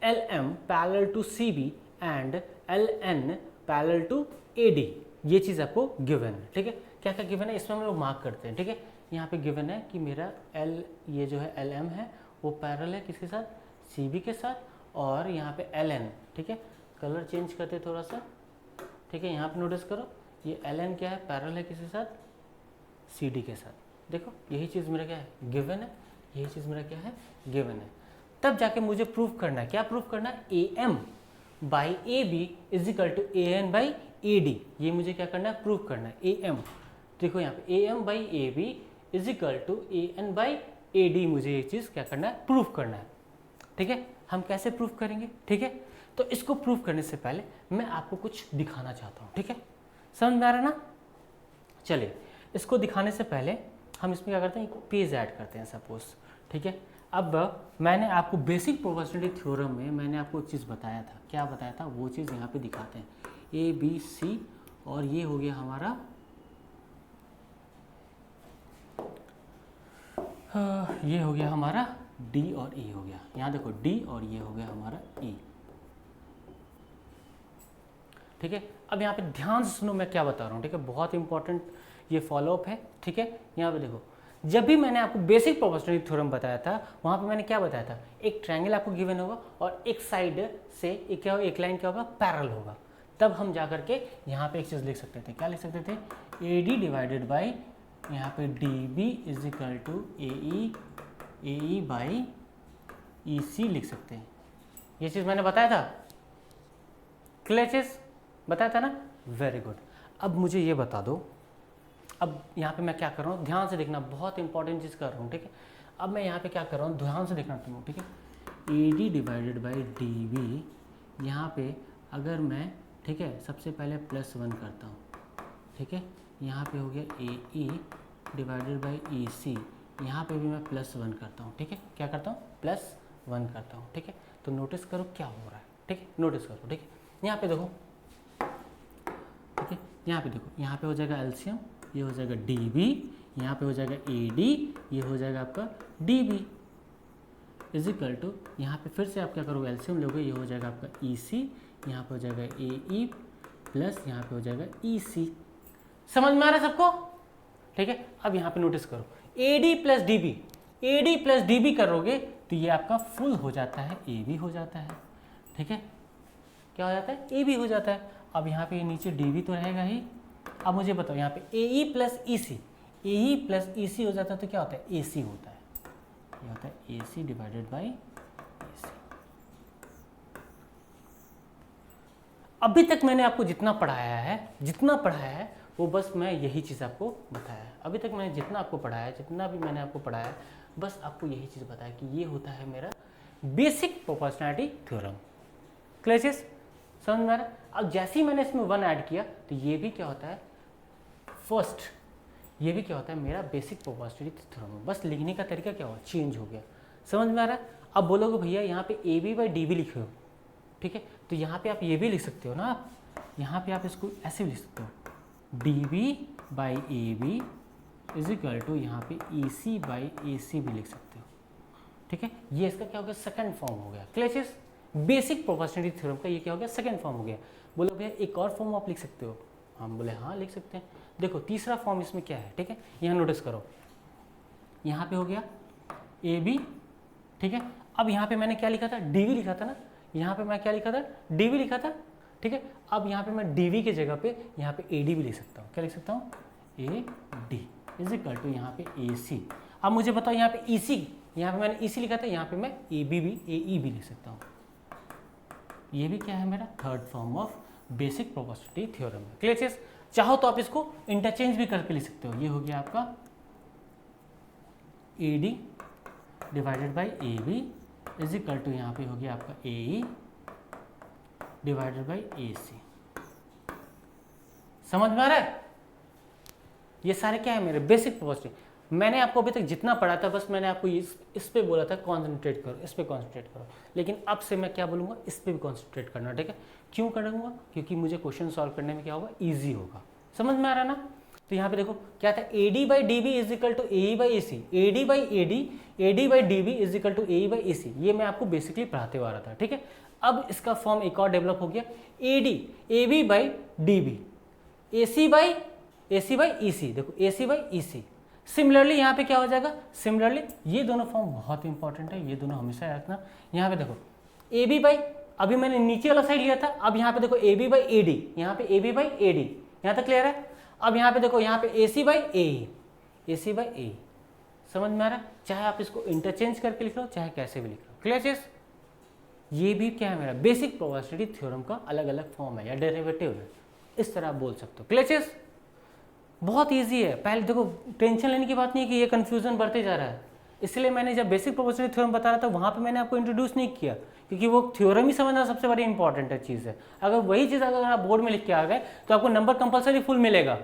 LM parallel to CB and LN parallel to AD, ये चीज़ आपको गिवन है, ठीक है। क्या क्या गिवन है इसमें हम लोग मार्क करते हैं, ठीक है। यहाँ पे गिवन है कि मेरा ये जो है LM है वो पैरेलल है किसके साथ, CB के साथ, और यहाँ पे LN, ठीक है। कलर चेंज करते थोड़ा सा, ठीक है। यहाँ पे नोटिस करो, ये LN क्या है, पैरेलल है किसके साथ, CD के साथ। देखो यही चीज़ मेरा क्या है, गिवन है, यही चीज़ मेरा क्या है, गिवन है। तब जाके मुझे प्रूफ करना है, क्या प्रूफ करना है, AM/AB is equal to AN/AD। ये मुझे क्या करना है, प्रूफ करना है। AM, देखो यहाँ पे AM/AB is equal to AN/AD, मुझे ये चीज़ क्या करना है, प्रूफ करना है, ठीक है। हम कैसे प्रूफ करेंगे, ठीक है। तो इसको प्रूफ करने से पहले मैं आपको कुछ दिखाना चाहता हूँ, ठीक है। समझ में आ रहा है ना। चलिए, इसको दिखाने से पहले हम इसमें क्या करते हैं, एक पेज ऐड करते हैं सपोज, ठीक है। अब मैंने आपको बेसिक प्रोबेबिलिटी थ्योरम में मैंने आपको एक चीज़ बताया था, क्या बताया था, वो चीज़ यहाँ पे दिखाते हैं, ABC और ये हो गया हमारा ये हो गया हमारा D और E हो गया। यहाँ देखो D और ये हो गया हमारा E, ठीक है। अब यहाँ पे ध्यान से सुनो मैं क्या बता रहा हूँ, ठीक है। बहुत इंपॉर्टेंट ये फॉलोअप है, ठीक है। यहाँ पे देखो, जब भी मैंने आपको बेसिक प्रोबेबिलिटी थ्योरम बताया था, वहाँ पे मैंने क्या बताया था, एक ट्रायंगल आपको गिवन होगा और एक साइड से एक क्या होगा, एक लाइन क्या होगा, पैरेलल होगा। तब हम जा करके यहाँ पे एक चीज़ लिख सकते थे, क्या लिख सकते थे, AD डिवाइडेड बाई यहाँ पे DB is equal to AE by EC लिख सकते हैं। ये चीज़ मैंने बताया था, क्लियर चीज़ बताया था ना, वेरी गुड। अब मुझे ये बता दो, अब यहाँ पे मैं क्या कर रहा हूँ, ध्यान से देखना, बहुत इंपॉर्टेंट चीज़ कर रहा हूँ, ठीक है। अब मैं यहाँ पे क्या कर रहा हूँ, ध्यान से देखना तुम, ठीक है। AD डिवाइडेड बाई DB, यहाँ पे अगर मैं, ठीक है, सबसे पहले +1 करता हूँ, ठीक है। यहाँ पे हो गया AE डिवाइडेड बाई EC, यहाँ पे भी मैं +1 करता हूँ, ठीक है। क्या करता हूँ, +1 करता हूँ, ठीक है। तो नोटिस करो क्या हो रहा है, ठीक है, नोटिस करो, ठीक है। यहाँ पे देखो, ठीक है, यहाँ पे देखो, यहाँ पे हो जाएगा LCM, ये हो जाएगा DB, यहाँ पे हो जाएगा AD, ये हो जाएगा आपका DB इज इक्वल टू, यहाँ पे फिर से आप क्या करोगे, LCM लोगे, ये हो जाएगा आपका EC, यहाँ पे हो जाएगा AE प्लस यहाँ पे हो जाएगा EC। समझ में आ रहा है सबको, ठीक है। अब यहाँ पे नोटिस करो, AD प्लस DB करोगे तो ये आपका फुल हो जाता है, AB हो जाता है, ठीक है। क्या हो जाता है, AB हो जाता है। अब यहाँ पे नीचे DB तो रहेगा ही। अब मुझे बताओ, यहाँ पे AE प्लस EC हो जाता है तो क्या होता है, AC होता है, ये होता है AC डिवाइडेड बाई AC। अभी तक मैंने आपको जितना पढ़ाया है वो बस मैं यही चीज़ आपको बताया है। अभी तक मैंने जितना आपको पढ़ाया है, जितना भी मैंने आपको पढ़ाया है, बस आपको यही चीज़ बताया कि ये होता है मेरा बेसिक प्रोपोर्शनैलिटी थ्योरम। क्लियर चीज़ समझ में आ रहा है। अब जैसे ही मैंने इसमें 1 ऐड किया तो ये भी क्या होता है, ये भी क्या होता है, मेरा बेसिक प्रोपोर्शनैलिटी थ्योरम। बस लिखने का तरीका क्या हुआ, चेंज हो गया। समझ में आ रहा है। अब बोलोगे भैया यहाँ पे AB/DB लिखे हो, ठीक है, तो यहाँ पे आप ये भी लिख सकते हो ना, आप यहाँ पे आप इसको ऐसे भी लिख सकते हो, DB/AB इज इक्वल टू यहाँ पे EC/AC भी लिख सकते हो, ठीक है। ये इसका क्या हो गया, सेकंड फॉर्म हो गया। क्लियर चीज़, बेसिक प्रोपोर्शनलिटी थ्योरम का ये क्या हो गया, सेकंड फॉर्म हो गया। बोलो भैया एक और फॉर्म आप लिख सकते हो, हम बोले हाँ लिख सकते हैं। देखो तीसरा फॉर्म इसमें क्या है, ठीक है, यहाँ नोटिस करो, यहाँ पे हो गया ए बी, ठीक है। अब यहाँ पे मैंने क्या लिखा था, डी वी लिखा था ना, यहाँ पे मैं क्या लिखा था, डी वी लिखा था, ठीक है। अब यहाँ पे मैं डी वी की जगह पे यहाँ पे ए डी भी लिख सकता हूँ, क्या लिख सकता हूँ, A D is equal to यहाँ पे ए सी। अब मुझे बताओ यहाँ पे ई सी, यहाँ पे मैंने ई सी लिखा था, यहाँ पे मैं ए बी भी ए ई भी लिख सकता हूँ। ये भी क्या है मेरा third form of basic proportionality theorem है। क्लियर चीज, चाहो तो आप इसको इंटरचेंज भी करके लिख सकते हो। ये हो गया आपका A D divided by A B is equal to यहाँ पे हो गया आपका ए ई डिवाइडेड बाई ए सी। समझ में आ रहा है? ये सारे क्या है मेरे बेसिक प्रोपोर्शनलिटी। मैंने आपको अभी तक जितना पढ़ा था बस मैंने आपको इस पे बोला था कॉन्सेंट्रेट करो, इस पे कॉन्सेंट्रेट करो, लेकिन अब से मैं क्या बोलूँगा, इस पे भी कॉन्सेंट्रेट करना, ठीक है। क्यों करूँगा, क्योंकि मुझे क्वेश्चन सॉल्व करने में क्या होगा, ईजी होगा। समझ में आ रहा है ना? तो यहाँ पे देखो क्या था, A D by D B is equal to A E by A C, A D by A D by D B is equal to A E by A C. ये मैं आपको बेसिकली पढ़ाते हुआ आ रहा था, ठीक है। अब इसका फॉर्म एक और डेवलप हो गया, A D A B by D B A C by E C. देखो A C by E C. Similarly यहाँ पे क्या हो जाएगा, सिमिलरली ये दोनों फॉर्म बहुत इंपॉर्टेंट है, ये दोनों हमेशा याद रखना। यहाँ पे देखो ए बी बाई, अभी मैंने नीचे वाला साइड लिया था, अब यहाँ पे देखो A B by A D, यहाँ पे A B by A D, यहाँ तक क्लियर है। अब यहाँ पे देखो यहाँ पे ए C by A C by ए। समझ में आ रहा है? चाहे आप इसको इंटरचेंज करके लिख लो, चाहे कैसे भी लिख लो। क्लियर चीज, ये भी क्या है मेरा बेसिक प्रोपोर्शनलिटी थ्योरम का अलग अलग फॉर्म है या डेरिवेटिव है, इस तरह आप बोल सकते हो। क्लियर चीज, बहुत ईजी है। पहले देखो टेंशन लेने की बात नहीं है कि ये कंफ्यूजन बढ़ते जा रहा है, इसलिए मैंने जब बेसिक प्रोपोर्शनलिटी थ्योरम बता रहा था वहाँ पे मैंने आपको इंट्रोड्यूस नहीं किया, क्योंकि वो थ्योरम ही समझना सबसे बड़ी इंपॉर्टेंट है चीज़ है। अगर वही चीज़ अगर आप बोर्ड में लिख के आ गए तो आपको नंबर कंपलसरी फुल मिलेगा,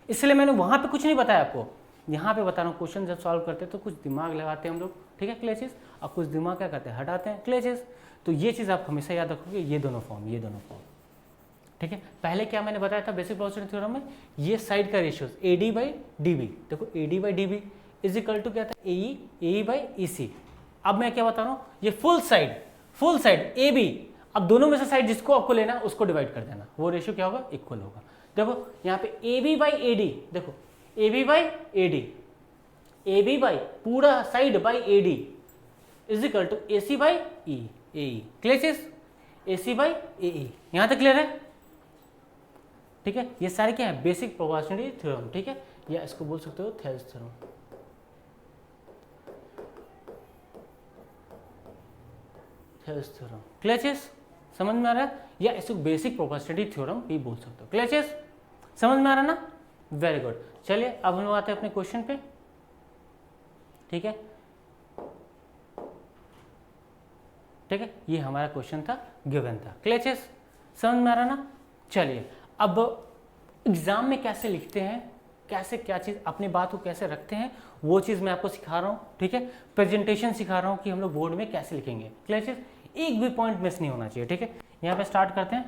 इसलिए मैंने वहाँ पे कुछ नहीं बताया आपको, यहाँ पे बता रहा हूँ। क्वेश्चन जब सॉल्व करते हैं तो कुछ दिमाग लगाते हैं हम लोग, ठीक है, क्लियर चीज़, और कुछ दिमाग क्या करते हैं, हटाते हैं। क्लियर चीज़, तो ये चीज़ आप हमेशा याद रखोगे, ये दोनों फॉर्म, ठीक है। पहले क्या मैंने बताया था बेसिक प्रोपोर्शनलिटी थ्योरम में, ये साइड का ratios A D by D B, देखो A D by D B is equal to क्या था, ए ई बाई ई सी। अब मैं क्या बता रहा हूँ, ये फुल साइड ए बी, अब दोनों में से साइड जिसको आपको लेना है उसको डिवाइड कर देना, वो रेशियो क्या होगा, इक्वल होगा। देखो यहाँ पे A B by A D, देखो A B by A D, A B by पूरा side by A D is equal to A C by E A. Clear चीज, ए सी बाई ए ई, यहाँ तक क्लियर है? ठीक है, ये सारे क्या है बेसिक प्रोपोर्शनलिटी थ्योरम, ठीक है, या इसको बोल सकते हो Thales theorem. Thales theorem, clear चीज, समझ में आ रहा है? या इसको बेसिक प्रोपोर्शनलिटी थ्योरम भी बोल सकते हो। क्लियर चीज, समझ में आ रहा है ना? Very good. चलिए अब हम लोग आते हैं अपने क्वेश्चन पे, ठीक है, ठीक है, ये हमारा क्वेश्चन था, गिवन था। क्लियर चीज, समझ में आ रहा ना? चलिए अब एग्जाम में कैसे लिखते हैं, कैसे क्या चीज़ अपनी बात को कैसे रखते हैं, वो चीज़ मैं आपको सिखा रहा हूँ, ठीक है। प्रेजेंटेशन सिखा रहा हूँ कि हम लोग बोर्ड में कैसे लिखेंगे। क्लियर चीज़, एक भी पॉइंट मिस नहीं होना चाहिए, ठीक है। यहाँ पे स्टार्ट करते हैं,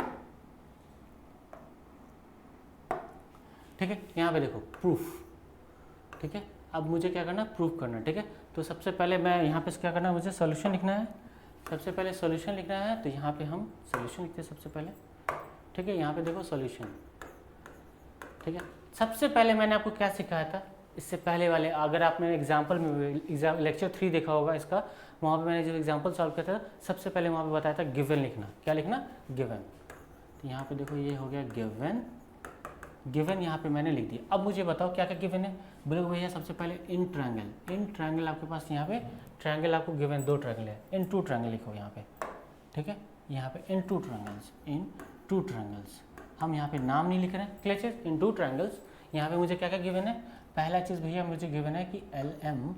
ठीक है। यहाँ पे देखो प्रूफ, ठीक है। अब मुझे क्या करना है, प्रूफ करना, ठीक है। तो सबसे पहले मैं यहाँ पे क्या करना है, मुझे सोल्यूशन लिखना है। सबसे पहले सोल्यूशन लिखना है, तो यहाँ पे हम सोल्यूशन लिखते हैं सबसे पहले, ठीक है। यहाँ पे देखो सॉल्यूशन, ठीक है। सबसे पहले मैंने आपको क्या सिखाया था इससे पहले वाले, अगर आपने एग्जाम्पल में लेक्चर 3 देखा होगा इसका, वहाँ पे मैंने जो एग्जाम्पल सॉल्व किया था सबसे पहले वहाँ पे बताया था गिवन लिखना। क्या लिखना, गिवन। तो यहाँ पे देखो ये हो गया गिवन यहाँ पे मैंने लिख दिया। अब मुझे बताओ क्या क्या गिवन है। बोले भैया सबसे पहले इन ट्रायंगल आपके पास यहाँ पे ट्रायंगल आपको गिवन 2 ट्रायंगल है, इन 2 ट्रायंगल लिखो यहाँ पे, ठीक है। यहाँ पे इन टू ट्रायंगल्स, हम यहाँ पे नाम नहीं लिख रहे हैं। क्लियर चीज, इन 2 ट्रायंगल्स। यहाँ पे मुझे क्या क्या गिवन है, पहला चीज़ भैया मुझे गिवन है कि एल एम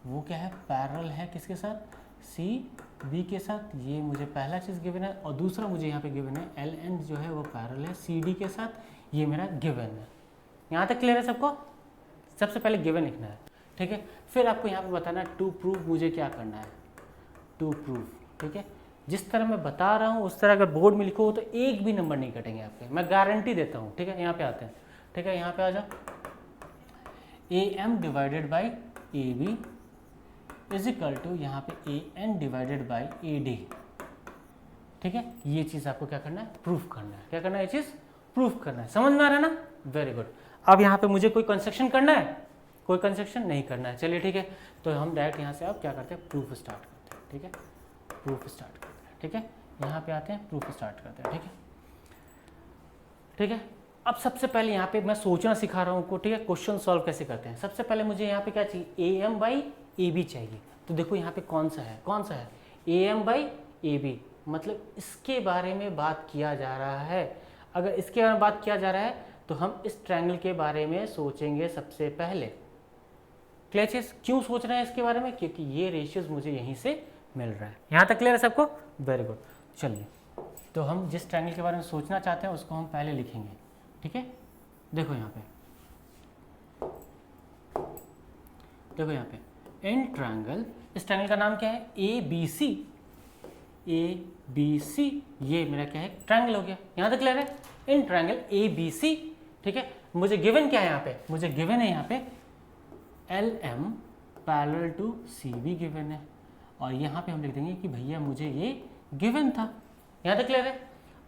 वो क्या है, पैरेलल है किसके साथ, सी बी के साथ, ये मुझे पहला चीज़ गिवन है। और दूसरा मुझे यहाँ पे गिवन है एल एन जो है वो पैरेलल है सी डी के साथ, ये मेरा गिवन है। यहाँ तक क्लियर है सबको? सबसे पहले गिवन लिखना है, ठीक है। फिर आपको यहाँ पे बताना है टू प्रूव, मुझे क्या करना है, टू प्रूव, ठीक है। जिस तरह मैं बता रहा हूँ उस तरह अगर बोर्ड में लिखो तो एक भी नंबर नहीं कटेंगे आपके, मैं गारंटी देता हूँ, ठीक है। यहाँ पे आते हैं, ठीक है, यहाँ पे आ जाओ। A M divided by A B is equal to यहाँ पे A N divided by A D ठीक है, ये चीज़ आपको क्या करना है, प्रूफ करना है। क्या करना है, ये चीज़ प्रूफ करना है। समझ में आ रहा है ना, वेरी गुड। अब यहाँ पे मुझे कोई कंस्ट्रक्शन करना है, कोई कंस्ट्रक्शन नहीं करना है। चलिए ठीक है, तो हम डायरेक्ट यहाँ से अब क्या करते हैं, प्रूफ स्टार्ट करते हैं। ठीक है, प्रूफ स्टार्ट करते हैं। ठीक है, यहाँ पे आते हैं, प्रूफ स्टार्ट करते हैं। ठीक है, ठीक है। अब सबसे पहले यहाँ पे मैं सोचना सिखा रहा हूँ, ठीक है, क्वेश्चन सॉल्व कैसे करते हैं। सबसे पहले मुझे यहाँ पे क्या चाहिए, A M by A B चाहिए। तो देखो यहाँ पे कौन सा है, कौन सा है, A M by A B, मतलब इसके बारे में बात किया जा रहा है। अगर इसके बारे में बात किया जा रहा है तो हम इस ट्रायंगल के बारे में सोचेंगे सबसे पहले। क्लियर? क्यों सोच रहे हैं इसके बारे में, क्योंकि ये रेशियोज मुझे यहीं से मिल रहा है। यहाँ तक क्लियर है सबको, वेरी गुड। चलिए, तो हम जिस ट्रायंगल के बारे में सोचना चाहते हैं उसको हम पहले लिखेंगे। ठीक है, देखो यहाँ पे, देखो यहाँ पे इन ट्रायंगल, इस ट्रायंगल का नाम क्या है, ए बी सी। ए बी सी, ये मेरा क्या है, ट्रायंगल हो गया। यहाँ तक क्लियर है, इन ट्रायंगल ए बी सी। ठीक है, मुझे गिवन क्या है यहाँ पे, मुझे गिवन है यहाँ पे L M parallel to C B given है, और यहाँ पे हम लिख देंगे कि भैया मुझे ये गिवन था। यहाँ तक क्लियर है।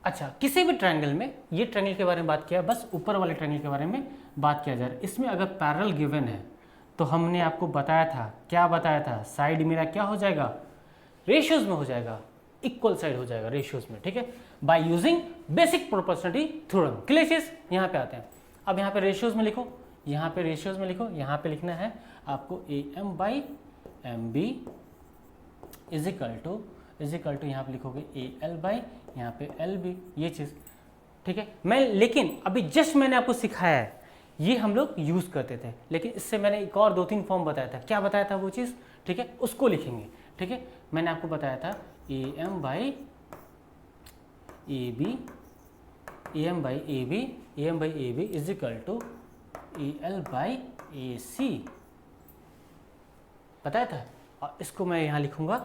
अच्छा, किसी भी ट्रायंगल में, ये ट्रायंगल के बारे में बात किया, बस ऊपर वाले ट्रायंगल के बारे में बात किया जा रहा है। इसमें अगर पैरेलल गिवन है तो हमने आपको बताया था, क्या बताया था, साइड मेरा क्या हो जाएगा, रेशियोज में हो जाएगा, इक्वल साइड हो जाएगा रेशियोज में। ठीक है, by using basic proportionality theorem. Clear चीज, यहाँ पे आते हैं। अब यहाँ पे रेशियोज में लिखो, यहाँ पे रेशियोज में लिखो, यहाँ पे लिखना है आपको A M by M B is equal to यहाँ पे लिखोगे ए एल बाई यहाँ पे एल बी, ये चीज़। ठीक है, मैं लेकिन अभी जस्ट मैंने आपको सिखाया है, ये हम लोग यूज़ करते थे, लेकिन इससे मैंने एक और 2-3 फॉर्म बताया था। क्या बताया था वो चीज़, ठीक है, उसको लिखेंगे। ठीक है, मैंने आपको बताया था A M by A B, A M by A B, A M by A B is equal to A L by A C, बताया था। और इसको मैं यहाँ लिखूंगा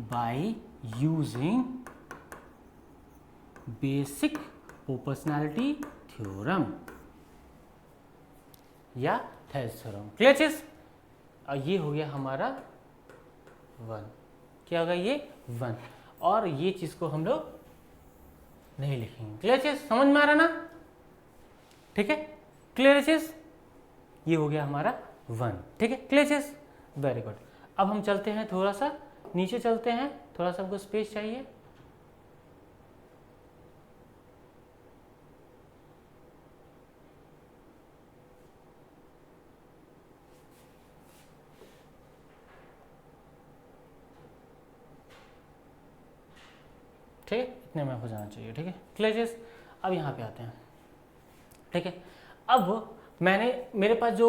by using basic proportionality theorem या थेल्स थ्योरम। क्लियर चीज, और ये हो गया हमारा 1। क्या होगा, ये 1, और ये चीज को हम लोग नहीं लिखेंगे। क्लियर चीज, समझ में आ रहा ना, ठीक है, क्लियर चीज, ये हो गया हमारा 1। ठीक है, क्लियर चीज, वेरी गुड। अब हम चलते हैं, थोड़ा सा नीचे चलते हैं, थोड़ा सा हमको स्पेस चाहिए। ठीक है, इतने में हो जाना चाहिए। ठीक है, क्लियर चीज। अब यहाँ पे आते हैं। ठीक है, अब मेरे पास जो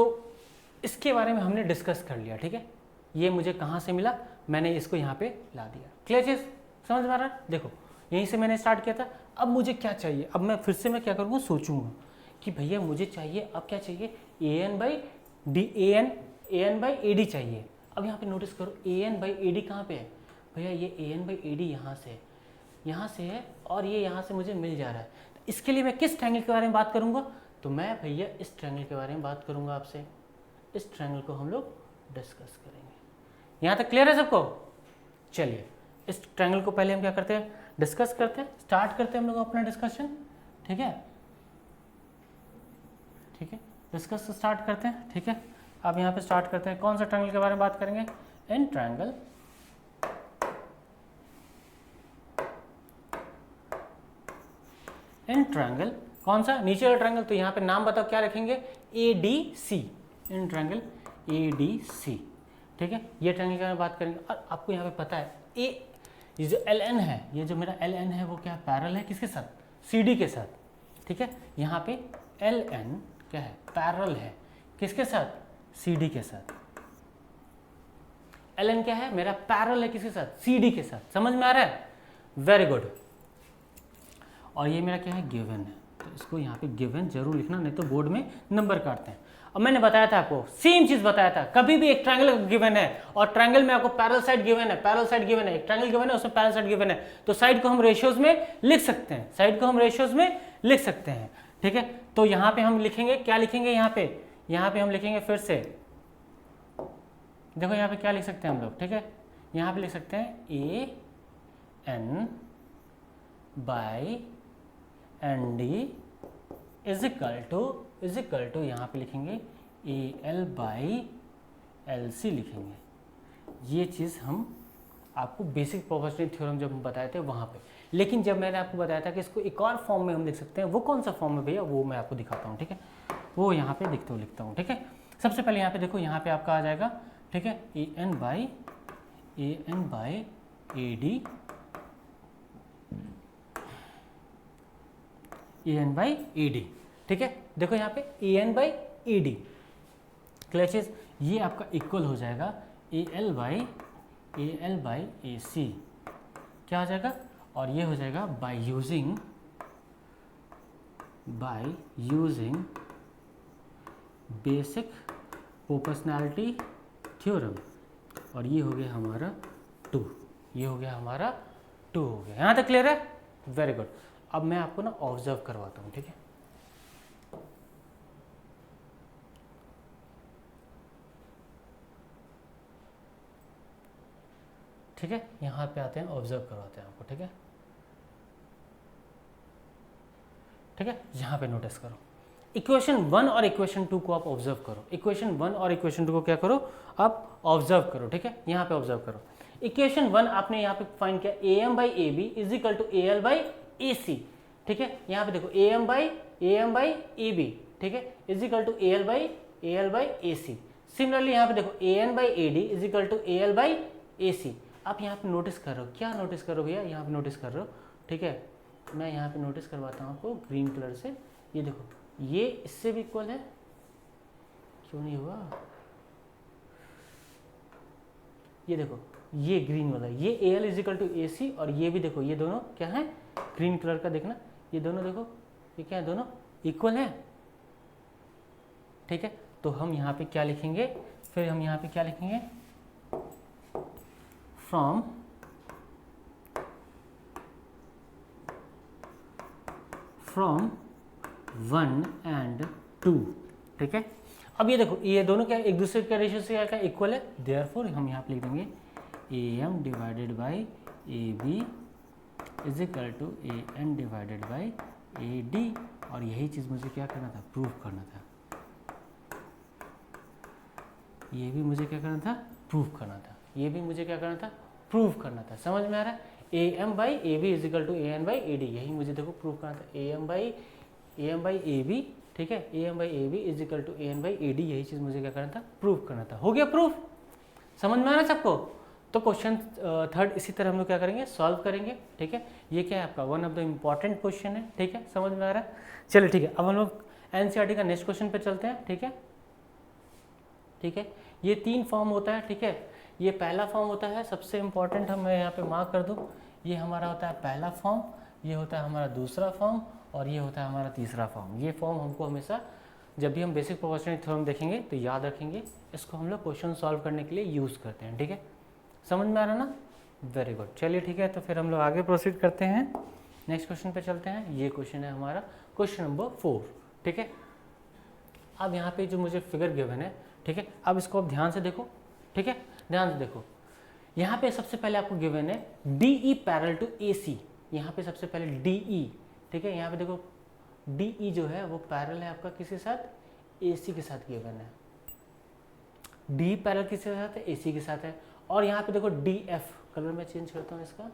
इसके बारे में हमने डिस्कस कर लिया। ठीक है, ये मुझे कहाँ से मिला, मैंने इसको यहाँ पे ला दिया। क्लियर चीज, समझ में आ रहा है। देखो, यहीं से मैंने स्टार्ट किया था। अब मुझे क्या चाहिए, अब मैं फिर से मैं क्या करूँगा, सोचूंगा कि भैया मुझे चाहिए, अब क्या चाहिए, A N by D, A N by A D चाहिए। अब यहाँ पे नोटिस करो, A N by A D कहाँ पे है भैया, ये A N by A D यहाँ से है, और ये यहाँ से मुझे मिल जा रहा है। तो इसके लिए मैं किस ट्रायंगल के बारे में बात करूँगा, तो मैं भैया इस ट्रायंगल के बारे में बात करूँगा आपसे। इस ट्रायंगल को हम लोग डिस्कस करेंगे। यहाँ तक क्लियर है सबको। चलिए, इस ट्रायंगल को पहले हम क्या करते हैं, डिस्कस करते हैं, स्टार्ट करते हैं हम लोग अपना डिस्कशन। ठीक है, ठीक है, डिस्कस स्टार्ट करते हैं। ठीक है, अब यहाँ पे स्टार्ट करते हैं, कौन सा ट्रायंगल के बारे में बात करेंगे, इन ट्रायंगल कौन सा, नीचे वाला ट्रायंगल। तो यहाँ पे नाम बताओ क्या रखेंगे, A D C, in triangle A D C. ठीक है, ये ट्रायंगल के बारे में बात करेंगे। और आपको यहाँ पे पता है, ये जो एल एन है, ये जो मेरा एल एन है वो क्या पैरेलल है, किसके साथ, सी डी के साथ। ठीक है, यहाँ पे एल एन क्या है, पैरेलल है, किसके साथ, सी डी के साथ। एल एन क्या है मेरा, पैरेलल है, किसके साथ, सी डी के साथ। समझ में आ रहा है, वेरी गुड। और ये मेरा क्या है, गिवन है, तो इसको यहाँ पे गिवन जरूर लिखना, नहीं तो बोर्ड में नंबर काटते हैं। अब मैंने बताया था आपको, सेम चीज बताया था, कभी भी एक ट्रायंगल गिवन है और ट्रायंगल में आपको पैरेलल साइड गिवन है, पैरेलल साइड गिवन है, एक ट्रायंगल गिवन है उसमें पैरेलल साइड गिवन है, तो साइड को हम रेशियोज में लिख सकते हैं, साइड को हम रेशियोज में लिख सकते हैं। ठीक है, तो यहाँ पे हम लिखेंगे, क्या लिखेंगे, यहाँ पे हम लिखेंगे फिर से, देखो यहाँ पे क्या लिख सकते हैं हम लोग। ठीक है, यहाँ पे लिख सकते हैं A N by N D is equal to यहाँ पे लिखेंगे A L by L C लिखेंगे। ये चीज़ हम आपको बेसिक प्रोपोर्शनल थ्योरम जब हम बताए थे वहाँ पे, लेकिन जब मैंने आपको बताया था कि इसको एक और फॉर्म में हम लिख सकते हैं, वो कौन सा फॉर्म है भैया, वो मैं आपको दिखाता हूँ, ठीक है। वो यहाँ पे लिखता हूँ, ठीक है। सबसे पहले यहाँ पे देखो, यहाँ पे आपका आ जाएगा, ठीक है, A N by A D, A N by A D, ठीक है। देखो यहाँ पे A N by A D क्लचेस, ये आपका इक्वल हो जाएगा ए एल बाई ए सी, क्या हो जाएगा, और ये हो जाएगा by using basic proportionality theorem, और ये हो गया हमारा 2, ये हो गया हमारा 2 हो गया। यहाँ तक क्लियर है, वेरी गुड। अब मैं आपको ना ऑब्जर्व करवाता हूँ, ठीक है। ठीक है, यहाँ पे आते हैं, ऑब्जर्व करवाते हैं आपको, ठीक है। ठीक है, यहाँ पे नोटिस करो, इक्वेशन 1 और इक्वेशन 2 को आप ऑब्जर्व करो। इक्वेशन 1 और इक्वेशन 2 को क्या करो, आप ऑब्जर्व करो, ठीक है। यहाँ पे ऑब्जर्व करो, इक्वेशन 1 आपने यहाँ पे फाइंड किया A M by A B is equal to A L by A C, ठीक है। यहाँ पे देखो A M by A B, ठीक है, is equal to A L by A C. Similarly यहाँ पे देखो A N by A D is equal to A L by A C. आप यहाँ पे नोटिस कर रहे हो, क्या नोटिस करो भैया, यहाँ पे नोटिस कर रहे हो, ठीक है। मैं यहाँ पे नोटिस करवाता हूँ आपको ग्रीन कलर से, ये देखो, ये इससे भी इक्वल है, क्यों नहीं हुआ, ये देखो, ये ग्रीन वाला, ये A L is equal to A सी, और ये भी देखो, ये दोनों क्या है, ग्रीन कलर का, देखना, ये दोनों देखो, ये क्या है, दोनों इक्वल है, ठीक है। तो हम यहाँ पे क्या लिखेंगे, फिर हम यहाँ पे क्या लिखेंगे, फ्रॉम फ्रॉम 1 and 2, ठीक है। अब ये देखो, ये दोनों क्या एक दूसरे के रेशियो से क्या इक्वल है, देयरफॉर हम यहाँ पे लिख देंगे A M divided by A B is equal to A N divided by A D, और यही चीज़ मुझे क्या करना था, प्रूव करना था, ये भी मुझे क्या करना था, प्रूव करना था, ये भी मुझे क्या करना था, प्रूव करना था। समझ में आ रहा है, A M by A B is equal to A N by A D, यही मुझे देखो प्रूव करना था, A M by A B, ठीक है, A M by A B is equal to A N by A D, यही चीज़ मुझे क्या करना था, प्रूव करना था। हो गया प्रूफ, समझ में आ रहा है सबको। तो क्वेश्चन 3 इसी तरह हम लोग क्या करेंगे, सॉल्व करेंगे, ठीक है। ये क्या है आपका one of the important question है, ठीक है, समझ में आ रहा है। चलिए ठीक है, अब हम लोग एनसीईआरटी का नेक्स्ट क्वेश्चन पे चलते हैं, ठीक है। ठीक है, ये 3 फॉर्म होता है, ठीक है। ये पहला फॉर्म होता है, सबसे इम्पॉर्टेंट, हम मैं यहाँ पे मार्क कर दूँ, ये हमारा होता है पहला फॉर्म, ये होता है हमारा दूसरा फॉर्म, और ये होता है हमारा तीसरा फॉर्म। ये फॉर्म हमको हमेशा जब भी हम बेसिक प्रोपोर्शनल थ्योरम देखेंगे तो याद रखेंगे, इसको हम लोग क्वेश्चन सॉल्व करने के लिए यूज़ करते हैं, ठीक है। समझ में आ रहा ना, वेरी गुड। चलिए ठीक है, तो फिर हम लोग आगे प्रोसीड करते हैं, नेक्स्ट क्वेश्चन पे चलते हैं। ये क्वेश्चन है हमारा क्वेश्चन नंबर 4, ठीक है। अब यहाँ पे जो मुझे फिगर गिवन है, ठीक है, अब इसको आप ध्यान से देखो, ठीक है, ध्यान से देखो। यहाँ पे सबसे पहले आपको गिवन है D E parallel to A सी, यहाँ पे सबसे पहले डी ई, ठीक है। यहाँ पे देखो डी ई जो है वो पैरेलल है आपका किसके साथ, ए सी के साथ गिवन है, डी पैरेलल किसके साथ है, ए सी के साथ है। और यहाँ पे देखो डी एफ, कलर मैं चेंज करता हूँ इसका,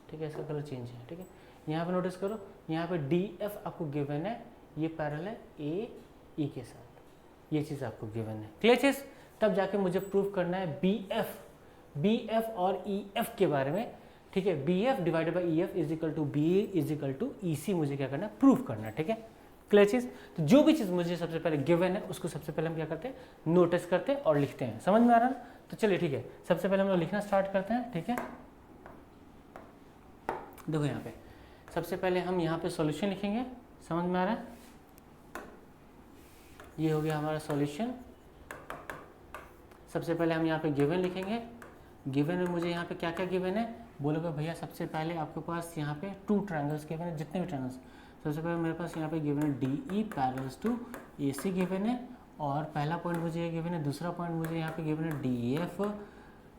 ठीक है, इसका कलर चेंज है, ठीक है। यहाँ पे नोटिस करो, यहाँ पे डी एफ आपको गिवन है, ये पैरेलल है ए ई के साथ, ये चीज़ आपको गिवन है, क्लियर चीज़। तब जाके मुझे प्रूव करना है बी एफ और ई एफ के बारे में, ठीक है। B F divided by E F is equal to B is equal to E C, मुझे क्या करना है, प्रूव करना है, ठीक है, क्लियर चीज़। तो जो भी चीज़ मुझे सबसे पहले गिवन है उसको सबसे पहले हम क्या करते हैं, नोटिस करते हैं और लिखते हैं। समझ में आ रहा है, तो चलिए ठीक है, सबसे पहले हम लोग लिखना स्टार्ट करते हैं, ठीक है। देखो यहाँ पे सबसे पहले हम यहाँ पे सॉल्यूशन लिखेंगे, समझ में आ रहा है, ये हो गया हमारा सॉल्यूशन। सबसे पहले हम यहाँ पे गिवन लिखेंगे, गिवन में मुझे यहाँ पे क्या क्या गिवन है, बोलोगे भैया सबसे पहले आपके पास यहाँ पे 2 ट्रायंगल्स गिवन है, जितने भी ट्रायंगल्स, सबसे पहले मेरे पास यहाँ पे गिवन है D E parallels to A C given है, और पहला पॉइंट मुझे ये गिवन है। दूसरा पॉइंट मुझे यहाँ पे गिवन है डी एफ,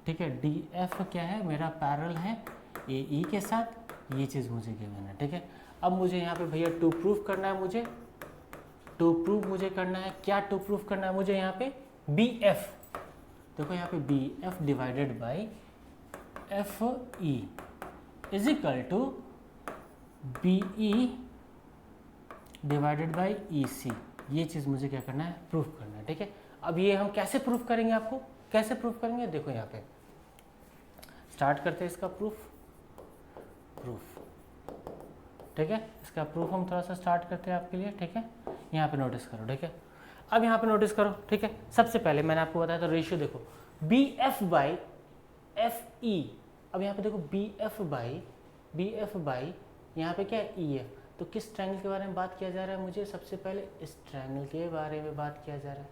ठीक है, डी एफ क्या है, मेरा पैरेलल है ए ई के साथ, ये चीज़ मुझे गिवन है, ठीक है। अब मुझे यहाँ पे भैया टू प्रूफ करना है, मुझे करना है क्या, टू प्रूफ करना है मुझे यहाँ पे बी एफ, देखो यहाँ पे B F divided by F E is equal to B E divided by E C, ये चीज़ मुझे क्या करना है, प्रूफ करना है, ठीक है। अब ये हम कैसे प्रूफ करेंगे, आपको कैसे प्रूफ करेंगे, देखो यहाँ पे स्टार्ट करते हैं इसका प्रूफ, ठीक है। इसका प्रूफ हम थोड़ा सा स्टार्ट करते हैं आपके लिए, ठीक है। यहाँ पे नोटिस करो, ठीक है। अब यहाँ पे नोटिस करो, ठीक है। सबसे पहले मैंने आपको बताया था रेशियो, देखो B F by F E, अब यहाँ पे देखो बी एफ बाई यहाँ पे क्या है, ई एफ। तो किस ट्रायंगल के बारे में बात किया जा रहा है, मुझे सबसे पहले इस ट्रायंगल के बारे में बात किया जा रहा है,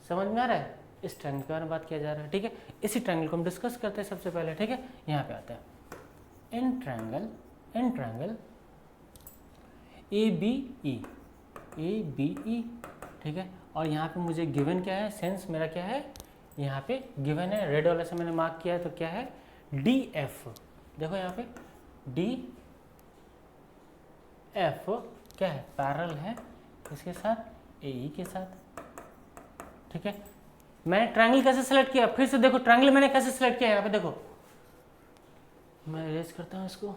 समझ में आ रहा है, इस ट्रायंगल के बारे में बात किया जा रहा है, ठीक है। इसी ट्रायंगल को हम डिस्कस करते हैं सबसे पहले, ठीक है। यहाँ पे आता है in triangle A B E, ठीक है। और यहाँ पे मुझे गिवन क्या है, सेंस मेरा क्या है, यहाँ पे गिवन है, रेड वाले से मैंने मार्क किया है, तो क्या है डी एफ, देखो यहाँ पे डी एफ क्या है, पैरेलल है इसके साथ, ए ई के साथ, ठीक है। मैंने ट्रायंगल कैसे सेलेक्ट किया, फिर से देखो ट्रायंगल मैंने कैसे सेलेक्ट किया, यहाँ पे देखो मैं इरेज करता हूँ इसको,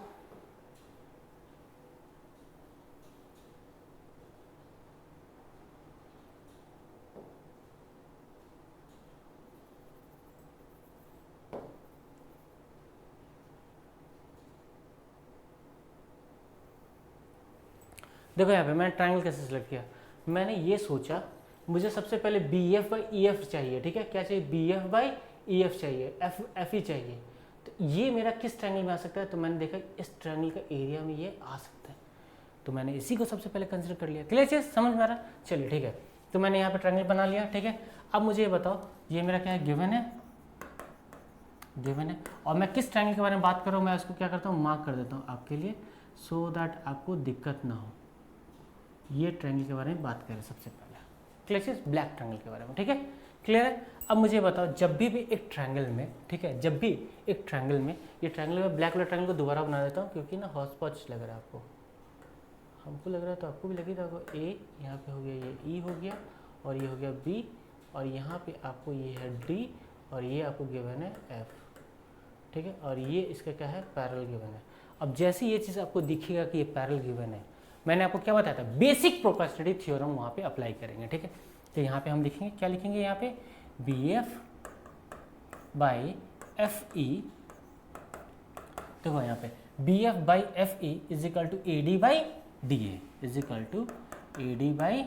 देखो यहाँ पे मैंने ट्रायंगल कैसे सेलेक्ट किया, मैंने ये सोचा मुझे सबसे पहले B F by E F चाहिए, ठीक है। क्या चाहिए, B F by E F चाहिए, एफ ई चाहिए। तो ये मेरा किस ट्रायंगल में आ सकता है, तो मैंने देखा इस ट्रायंगल का एरिया में ये आ सकता है, तो मैंने इसी को सबसे पहले कंसिडर कर लिया। क्लियर चीज़ समझ में आ रहा, चलिए ठीक है। तो मैंने यहाँ पे ट्रायंगल बना लिया, ठीक है। अब मुझे ये बताओ, ये मेरा क्या है, गिवन है, और मैं किस ट्रायंगल के बारे में बात कर रहा हूँ, मैं उसको क्या करता हूँ, मार्क कर देता हूँ आपके लिए, सो दैट आपको दिक्कत ना हो। ये ट्रायंगल के बारे में बात करें सबसे पहले, क्लियर चीज, ब्लैक ट्रायंगल के बारे में, ठीक है। क्लियर है। अब मुझे बताओ, जब भी एक ट्रायंगल में, ठीक है, जब भी एक ट्रायंगल में, ये ट्रायंगल में ब्लैक वाला ट्रायंगल को दोबारा बना देता हूँ, क्योंकि ना हॉच पॉच लग रहा है आपको, हमको लग रहा है तो आपको भी लगी था। ए यहाँ पे हो गया, ये ई हो गया, और ये हो गया बी, और यहाँ पे आपको ये है डी, और ये आपको गिवन है एफ, ठीक है। और ये इसका क्या है, पैरेलल गिवन है। अब जैसे ये चीज़ आपको दिखेगा कि ये पैरेलल गिवन है, मैंने आपको क्या बताया था, बेसिक प्रोपोर्शनलिटी थ्योरम वहाँ पे अप्लाई करेंगे, ठीक है। तो यहाँ पे हम लिखेंगे, क्या लिखेंगे यहाँ पे, B F by F E, देखो यहाँ पे B F by F E is equal to A D by D A, is equal to A D by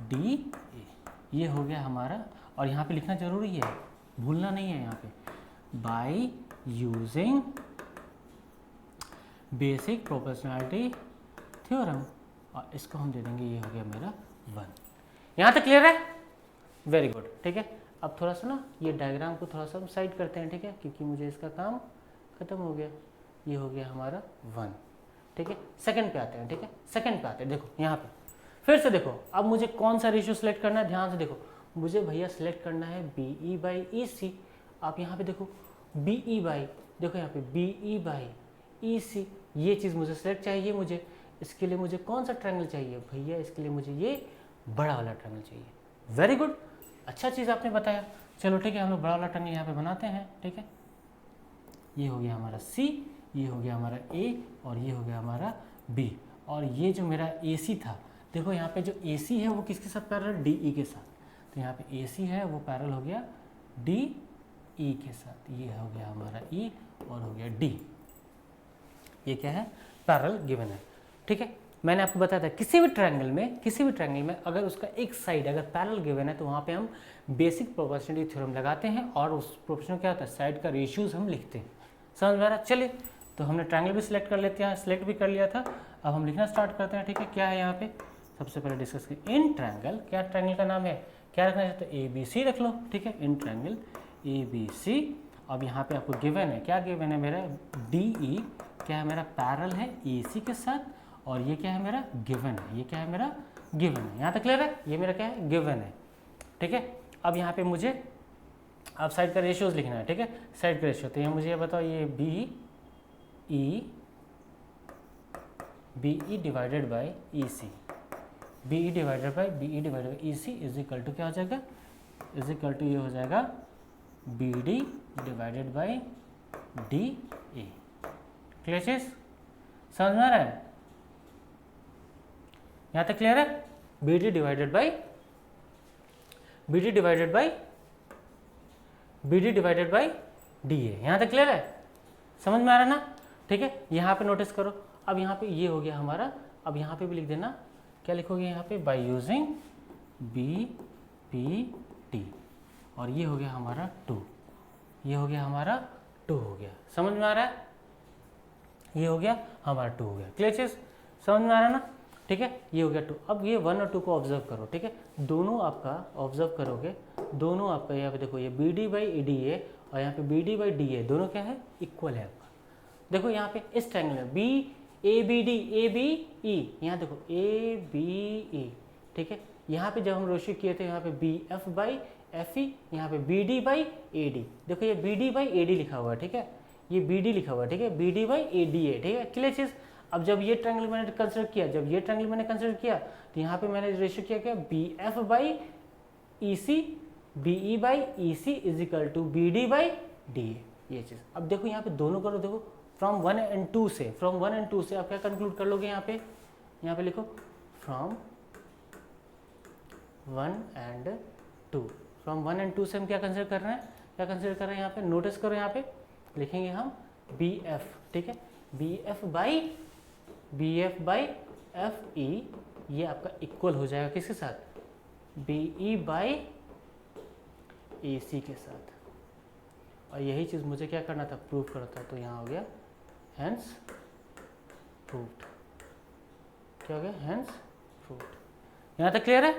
D A, ये हो गया हमारा। और यहाँ पे लिखना जरूरी है, भूलना नहीं है यहाँ पे, by using basic proportionality theorem, और इसको हम दे देंगे, ये हो गया मेरा 1। यहाँ तक क्लियर है, वेरी गुड, ठीक है। अब थोड़ा सा ना ये डायग्राम को थोड़ा सा हम साइड करते हैं, ठीक है, क्योंकि मुझे इसका काम खत्म हो गया। ये हो गया हमारा 1, ठीक है। सेकंड पे आते हैं, ठीक है, सेकंड पे आते हैं। देखो यहाँ पे फिर से देखो, अब मुझे कौन सा रेशियो सेलेक्ट करना है, ध्यान से देखो, मुझे भैया सेलेक्ट करना है बी ई बाई ई सी। आप यहाँ पे देखो बी ई बाई, देखो यहाँ पे B E by E C, ये चीज़ मुझे सेलेक्ट चाहिए। मुझे इसके लिए मुझे कौन सा ट्रायंगल चाहिए भैया, इसके लिए मुझे ये बड़ा वाला ट्रायंगल चाहिए। वेरी गुड, अच्छा चीज़ आपने बताया। चलो ठीक है, हम लोग बड़ा वाला ट्रायंगल यहाँ पे बनाते हैं, ठीक है। ये हो गया हमारा सी, ये हो गया हमारा ए, और ये हो गया हमारा बी। और ये जो मेरा ए सी था, देखो यहाँ पे जो ए सी है वो किसके साथ पैरेलल, डी ई के साथ। तो यहाँ पे ए सी है वो पैरेलल हो गया डी ई के साथ, ये हो गया हमारा ई और हो गया डी। ये क्या है, पैरेलल गिवन है, ठीक है। मैंने आपको बताया था किसी भी ट्रायंगल में अगर उसका एक साइड अगर पैरेलल गिवन है तो वहाँ पे हम बेसिक प्रोपोर्शनलिटी थ्योरम लगाते हैं, और उस प्रोपोर्शन क्या होता है, साइड का रेशियोज हम लिखते हैं। समझ में आ रहा, चलिए। तो हमने ट्रायंगल भी सिलेक्ट कर लेते हैं, सिलेक्ट भी कर लिया था। अब हम लिखना स्टार्ट करते हैं, ठीक है। क्या है यहाँ पे, सबसे पहले डिस्कस करें इन ट्रायंगल, क्या ट्रायंगल का नाम है, क्या रखना चाहते हो, ए बी सी रख लो, ठीक है। In triangle A B C. अब यहाँ पे आपको गिवन है, क्या गिवन है मेरा, डी ई क्या है मेरा, पैरेलल है ए सी के साथ, और ये क्या है मेरा, गिवन है। ये क्या है मेरा, गिवन है। यहाँ तक क्लियर है, ये मेरा क्या है, गिवन है, ठीक है। अब यहाँ पे मुझे अब साइड का रेशियोज लिखना है, ठीक है, साइड का रेशियो। तो यहाँ मुझे ये बताओ, ये B E BE divided by EC, BE divided by EC is equal to क्या हो जाएगा, इज इक्वल टू ये हो जाएगा BD divided by DA। Clear चीज, समझ में आ रहा है, यहाँ तक क्लियर है। BD डिवाइडेड बाई DA, यहाँ तक क्लियर है, समझ में आ रहा है ना। ठीक है, यहाँ पे नोटिस करो, अब यहाँ पे ये हो गया हमारा, अब यहाँ पे भी लिख देना, क्या लिखोगे यहाँ पे, बाई यूजिंग BPT, और ये हो गया हमारा 2, ये हो गया हमारा 2 हो गया, समझ में आ रहा है, ये हो गया हमारा 2 हो गया। क्लियर चीज, समझ में आ रहा है ना। ठीक है, ये हो गया 2। अब ये 1 और 2 को ऑब्जर्व करो। ठीक है, दोनों आपका ऑब्जर्व करोगे, दोनों आपका यहाँ पे देखो, ये BD बाई DA और यहाँ पे BD बाई DA दोनों क्या है, इक्वल है आपका। देखो यहाँ पे इस ट्रायंगल में ABD ABE, यहाँ देखो ABE, ठीक है, यहाँ पे जब हम रेशियो किए थे यहाँ पे BF बाई FE, यहाँ पे BD बाई AD, देखो ये BD बाई AD लिखा हुआ है। ठीक है, ये BD लिखा हुआ है। ठीक है, BD बाई ADA। ठीक है, क्लियर चीज। अब जब ये ट्रायंगल मैंने कंसिडर किया, तो यहाँ पे मैंने रेशियो किया क्या, BF by EC, BE by EC is equal to BD by DA, ये चीज। अब देखो यहाँ पे दोनों करो, देखो फ्रॉम 1 and 2 से आप क्या कंक्लूड कर लोगे, यहाँ पे लिखो फ्रॉम 1 and 2, फ्रॉम 1 and 2 से हम क्या कंसिडर कर रहे हैं, यहाँ पे नोटिस करो, यहाँ पे लिखेंगे हम BF। ठीक है, BF बाई FE, ये आपका इक्वल हो जाएगा किसके साथ, BE बाई AC के साथ, और यही चीज़ मुझे क्या करना था, प्रूव करना था, तो यहाँ हो गया हैंस प्रूव्ड। क्या हो गया, हैंस प्रूव्ड। यहाँ तक क्लियर है,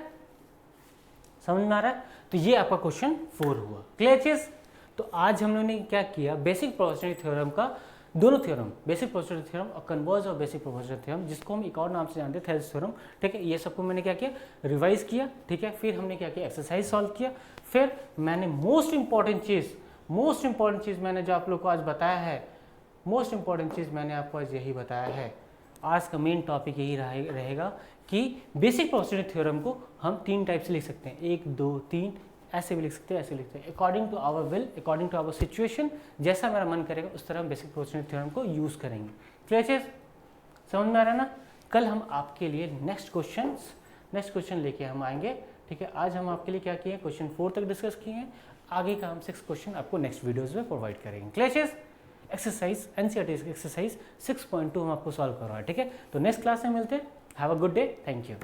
समझ में आ रहा है। तो ये आपका क्वेश्चन 4 हुआ। क्लियर चीज। तो आज हम लोगों ने क्या किया, बेसिक प्रोपोर्शनलिटी थ्योरम का दोनों थ्योरम, बेसिक प्रोपोर्शनलिटी थ्योरम और कन्वर्ज और बेसिक प्रोपोर्शनलिटी थ्योरम, जिसको हम एक और नाम से जानते हैं थेल्स थ्योरम। ठीक है, ये सबको मैंने क्या किया, रिवाइज किया। ठीक है, फिर हमने क्या किया, एक्सरसाइज सॉल्व किया। फिर मैंने मोस्ट इंपॉर्टेंट चीज़ मैंने जो आप लोग को आज बताया है, मोस्ट इंपॉर्टेंट चीज़ मैंने आपको आज यही बताया है। आज का मेन टॉपिक यही रहेगा कि बेसिक प्रोपोर्शनलिटी थ्योरम को हम 3 टाइप से लिख सकते हैं, 1 2 3, ऐसे भी लिख सकते हैं, ऐसे लिखते हैं, according to our will, according to our situation, जैसा मेरा मन करेगा उस तरह हम बेसिक प्रोपोर्शनलिटी थ्योरम को यूज़ करेंगे। क्लियर चीज, समझ में आ रहा है ना। कल हम आपके लिए नेक्स्ट क्वेश्चन लेके हम आएंगे। ठीक है, आज हम आपके लिए क्या किए, क्वेश्चन 4 तक डिस्कस किए हैं, आगे का हम 6 क्वेश्चन आपको नेक्स्ट वीडियोज़ में प्रोवाइड करेंगे। क्लियर चीज, एक्सरसाइज NCERT एक्सरसाइज 6.2 हम आपको सॉल्व कर रहा है। ठीक है, तो नेक्स्ट क्लास में मिलते हैं। Have a good day, thank you.